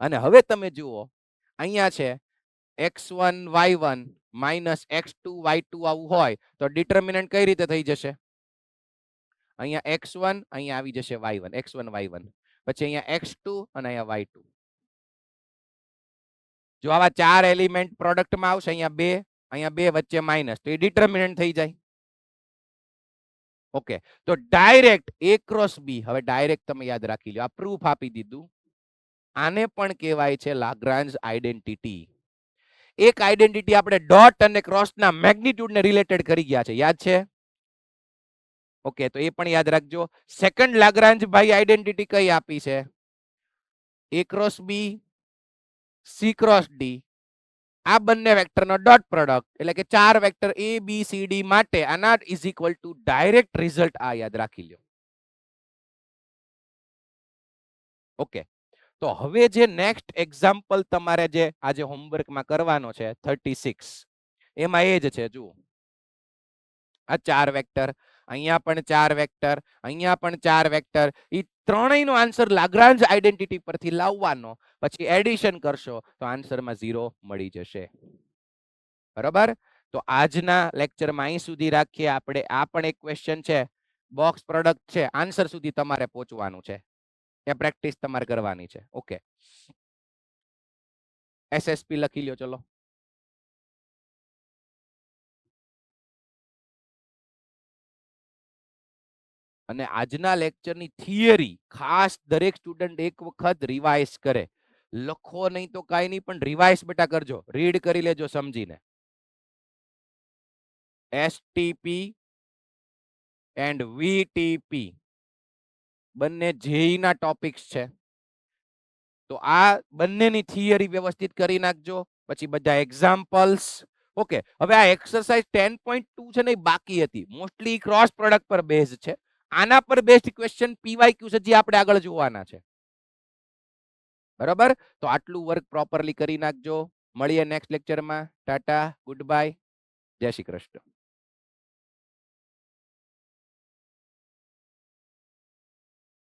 અને હવે તમે જુઓ અહીંયા છે x1 y1 minus x2 y2 આવું હોય તો ડિટર્મિનન્ટ કઈ રીતે થઈ જશે? અહીંયા x1 અહીંયા આવી જશે y1, x1 y1, પછી અહીંયા x2 અને અહીંયા y2. જો આવા 4 એલિમેન્ટ પ્રોડક્ટમાં આવશે, અહીંયા બે વચ્ચે માઇનસ, તો એ ડિટર્મિનન્ટ થઈ જાય. ઓકે, તો ડાયરેક્ટ A ક્રોસ B, હવે ડાયરેક્ટ તમે યાદ રાખી લો, આ પ્રૂફ આપી દીધું. આને પણ કહેવાય છે લાગ્રાંજ આઈડેન્ટિટી. એક આઈડેન્ટિટી આપણે ડોટ અને ક્રોસના મેગ્નિટ્યુડને રિલેટેડ કરી ગયા છે, યાદ છે? ઓકે, તો એ પણ યાદ રાખજો. સેકન્ડ લાગ્રાન્જ ભાઈ આઈડેન્ટિટી કઈ આપી છે? A cross B, C cross D, આ બંને વેક્ટરનો ડોટ પ્રોડક્ટ, એટલે કે 4 vector A B C D માટે આના is equal to direct result. આ યાદ રાખી લ્યો. ઓકે, તો હવે જે નેક્સ્ટ એક્ઝામ્પલ તમારે જે આજે હોમવર્કમાં કરવાનો છે 36, એમાં એ જ છે. જુઓ, આ 4 વેક્ટર, અહીંયા પણ 4 વેક્ટર, અહીંયા પણ 4 વેક્ટર, ઈ ત્રણેયનો આન્સર લાગ્રાન્જ આઈડેન્ટિટી પરથી લાવવાનો, પછી એડિશન કરશો તો આન્સરમાં 0 મળી જશે. બરાબર? તો આજના લેક્ચરમાં અહીં સુધી રાખીએ આપણે. આ પણ એક ક્વેશ્ચન છે, બોક્સ પ્રોડક્ટ છે, આન્સર સુધી તમારે પહોંચવાનું છે, એ પ્રેક્ટિસ તમારે કરવાની છે. ઓકે, એસએસપી લખી લ્યો. ચલો, અને આજના લેક્ચરની થિયરી ખાસ દરેક સ્ટુડન્ટ એક વખત રિવાઇઝ કરે. લખો નહીં તો કાંઈ નહીં, પણ રિવાઇઝ બેટા કરજો, રીડ કરી લેજો સમજીને. એસટીપી એન્ડ વીટીપી બંને જેઈના ટોપિક્સ છે, તો આ બંનેની થિયરી વ્યવસ્થિત કરી નાખજો. પછી બધા એક્ઝામ્પલ્સ. ઓકે, હવે આ એક્સરસાઇઝ 10.2 છે ને, બાકી હતી. મોસ્ટલી ક્રોસ પ્રોડક્ટ પર બેઝ છે. આના પર બેસ્ડ ક્વેશ્ચન પીવાયક્યુ છે, જે આપણે આગળ જોવાના છે. બરાબર? તો આટલું વર્ક પ્રોપરલી કરી નાખજો. મળીએ નેક્સ્ટ લેક્ચરમાં. ટાટા, ગુડ બાય, જય શ્રી કૃષ્ણ.